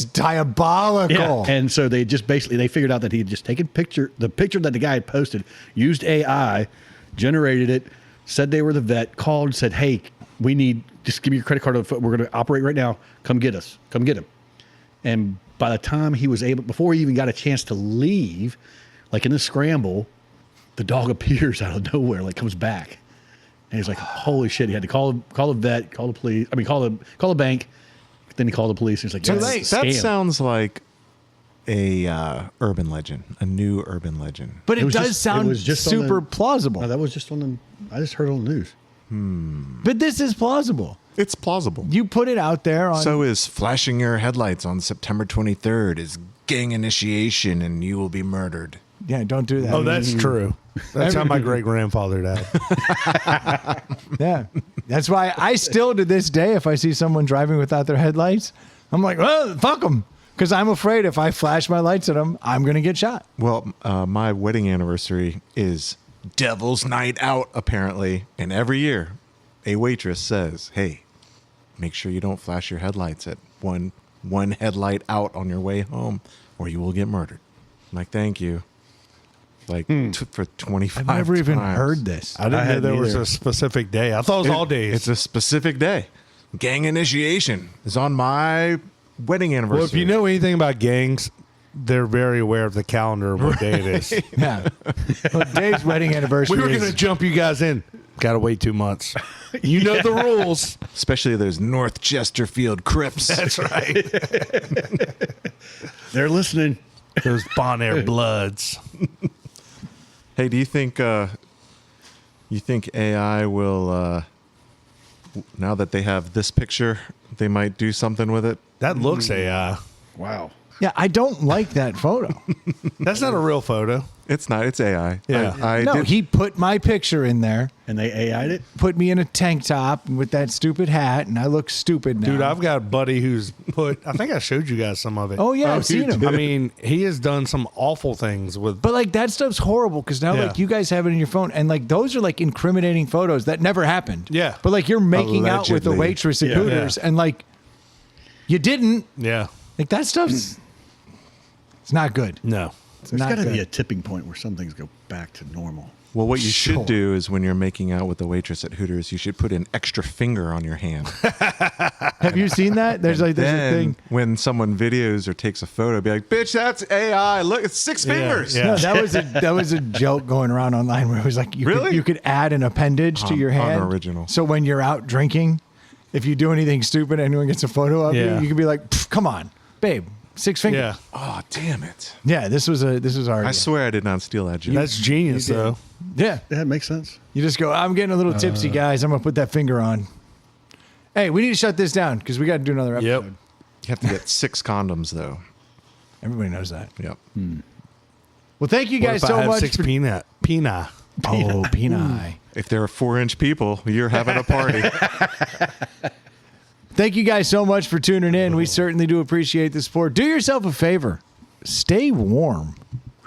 diabolical. Yeah. And so they just basically they figured out that he had just taken the picture that the guy had posted, used AI, generated it, said they were the vet, called and said, "Hey, we need just give me your credit card. We're going to operate right now. Come get us. Come get him." And by the time he was able, before he even got a chance to leave, like in the scramble, the dog appears out of nowhere, like comes back, and he's like, "Holy shit!" He had to call the vet, call the police. I mean, call the bank. Then he called the police. And he's like, So "Yeah, they- it's a That scam." sounds like a urban legend, a new urban legend. But it was does just- it sound was just on super the- plausible. No, that was just on the. I just heard it on the news. But this is plausible. It's plausible. You put it out there on. So is flashing your headlights on September 23rd is gang initiation and you will be murdered. yeah, don't do that. Oh, that's true. That's how my great grandfather died. Yeah. That's why I still, to this day, if I see someone driving without their headlights, I'm like, well, fuck them. Because I'm afraid if I flash my lights at them, I'm going to get shot. Well, my wedding anniversary is Devil's Night Out, apparently. And every year, a waitress says, "Hey, make sure you don't flash your headlights at one headlight out on your way home or you will get murdered." I'm like, thank you. Like, for 25 I've never even times. heard this. I didn't know hadn't there was either. a specific day. I thought it was all days. It's a specific day. Gang initiation is on my wedding anniversary. Well, if you know anything about gangs, they're very aware of the calendar and what day it is. Yeah. Well, Dave's wedding anniversary We were is- going to jump you guys in. Got to wait 2 months. You know the rules. Especially those North Chesterfield Crips. That's right. They're listening. Those Bonaire Bloods. Hey, do you think AI will now that they have this picture, they might do something with it? That looks AI. Wow. Yeah, I don't like that photo. That's not a real photo. It's not. It's AI. Yeah. I No, did- he put my picture in there, And they AI'd it? put me in a tank top with that stupid hat, and I look stupid now. Dude, I've got a buddy who's put, I think I showed you guys some of it. Oh, yeah, I've seen him. I mean, he has done some awful things with, But like that stuff's horrible because now Yeah. like you guys have it in your phone and like those are like incriminating photos that never happened. Yeah. But like you're making out with the Allegedly. waitress at Yeah. Hooters and like you didn't. yeah. Like that stuff's it's not good. No. It's There's not got to good. be a tipping point where some things go back to normal. well, what you Sure. should do is when you're making out with the waitress at Hooters, you should put an extra finger on your hand. Have you seen that? There's a Then thing. when someone videos or takes a photo, be like, "Bitch, that's AI. Look, it's 6 fingers." yeah. No, that was a joke going around online where it was like Really? you could add an appendage to your hand. Unoriginal. So when you're out drinking, if you do anything stupid, anyone gets a photo of Yeah. you could be like, "Pff, come on, babe, 6 fingers. Yeah. Oh, damn it! Yeah, this was our I idea. swear I did not steal that joke. That's genius, you did. though. Yeah. Yeah, it makes sense. You just go, I'm getting a little tipsy, guys. I'm going to put that finger on. Hey, we need to shut this down because we got to do another episode. Yep. You have to get 6 condoms, though. Everybody knows that. Yep. Well, thank you What guys if I so have much. 6 peanut? Oh, Peni. If there are 4-inch people, you're having a party. Thank you guys so much for tuning in. We certainly do appreciate the support. Do yourself a favor. Stay warm.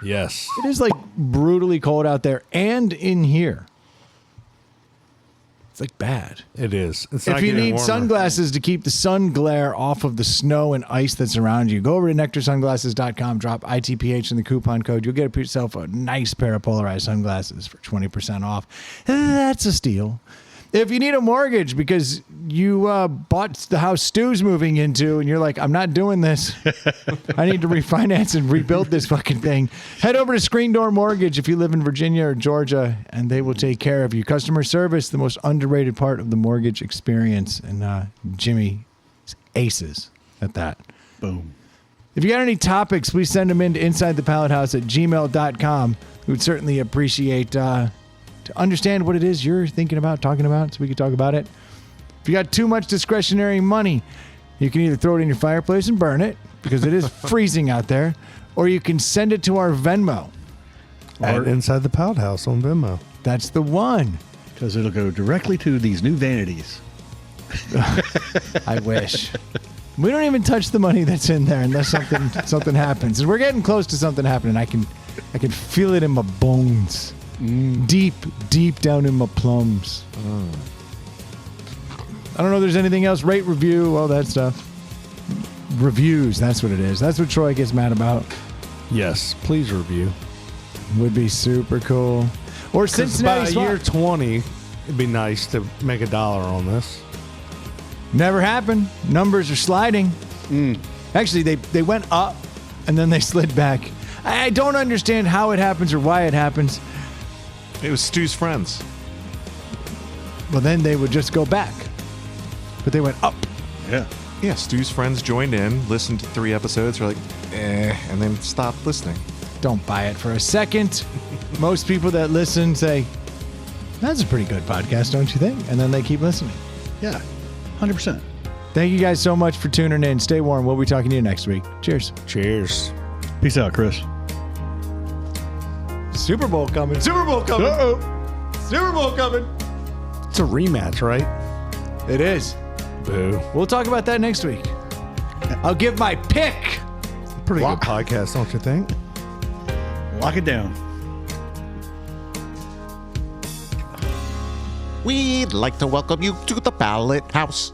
Yes. It is like brutally cold out there and in here. It's like bad. It is. It's If not you getting need warmer. sunglasses to keep the sun glare off of the snow and ice that's around you, go over to nectarsunglasses.com, drop ITPH in the coupon code. You'll get yourself a nice pair of polarized sunglasses for 20% off. That's a steal. If you need a mortgage because you bought the house Stu's moving into and you're like, I'm not doing this. I need to refinance and rebuild this fucking thing. Head over to Screen Door Mortgage if you live in Virginia or Georgia, and they will take care of you. Customer service, the most underrated part of the mortgage experience. And Jimmy is aces at that. Boom. If you got any topics, please send them in to insidethepallethouse@gmail.com. We would certainly appreciate to understand what it is you're thinking about, talking about, so we can talk about it. If you got too much discretionary money, you can either throw it in your fireplace and burn it, because it is freezing out there, or you can send it to our Venmo. At Inside the Pallet House on Venmo. That's the one. Because it'll go directly to these new vanities. I wish. We don't even touch the money that's in there unless something happens. And we're getting close to something happening. I can feel it in my bones. Deep down in my plums. I don't know if there's anything else. Rate, review, all that stuff. Reviews, that's what it is. That's what Troy gets mad about. Yes, please review. Would be super cool. Or Cincinnati by Swap. year 20, it'd be nice to make $1 on this. Never happened. Numbers are sliding. Actually, they went up and then they slid back. I don't understand how it happens or why it happens. It was Stu's friends. Well, then they would just go back. But they went up. Yeah. Yeah, Stu's friends joined in, listened to 3 episodes, were like, and then stopped listening. Don't buy it for a second. Most people that listen say, that's a pretty good podcast, don't you think? And then they keep listening. Yeah. 100%. Thank you guys so much for tuning in. Stay warm. We'll be talking to you next week. Cheers. Cheers. Peace out, Chris. Super Bowl coming. Super Bowl coming. Uh-oh. Super Bowl coming. It's a rematch, right? It is. Boo. We'll talk about that next week. I'll give my pick. Pretty good podcast, don't you think? Lock it down. We'd like to welcome you to the Pallet House.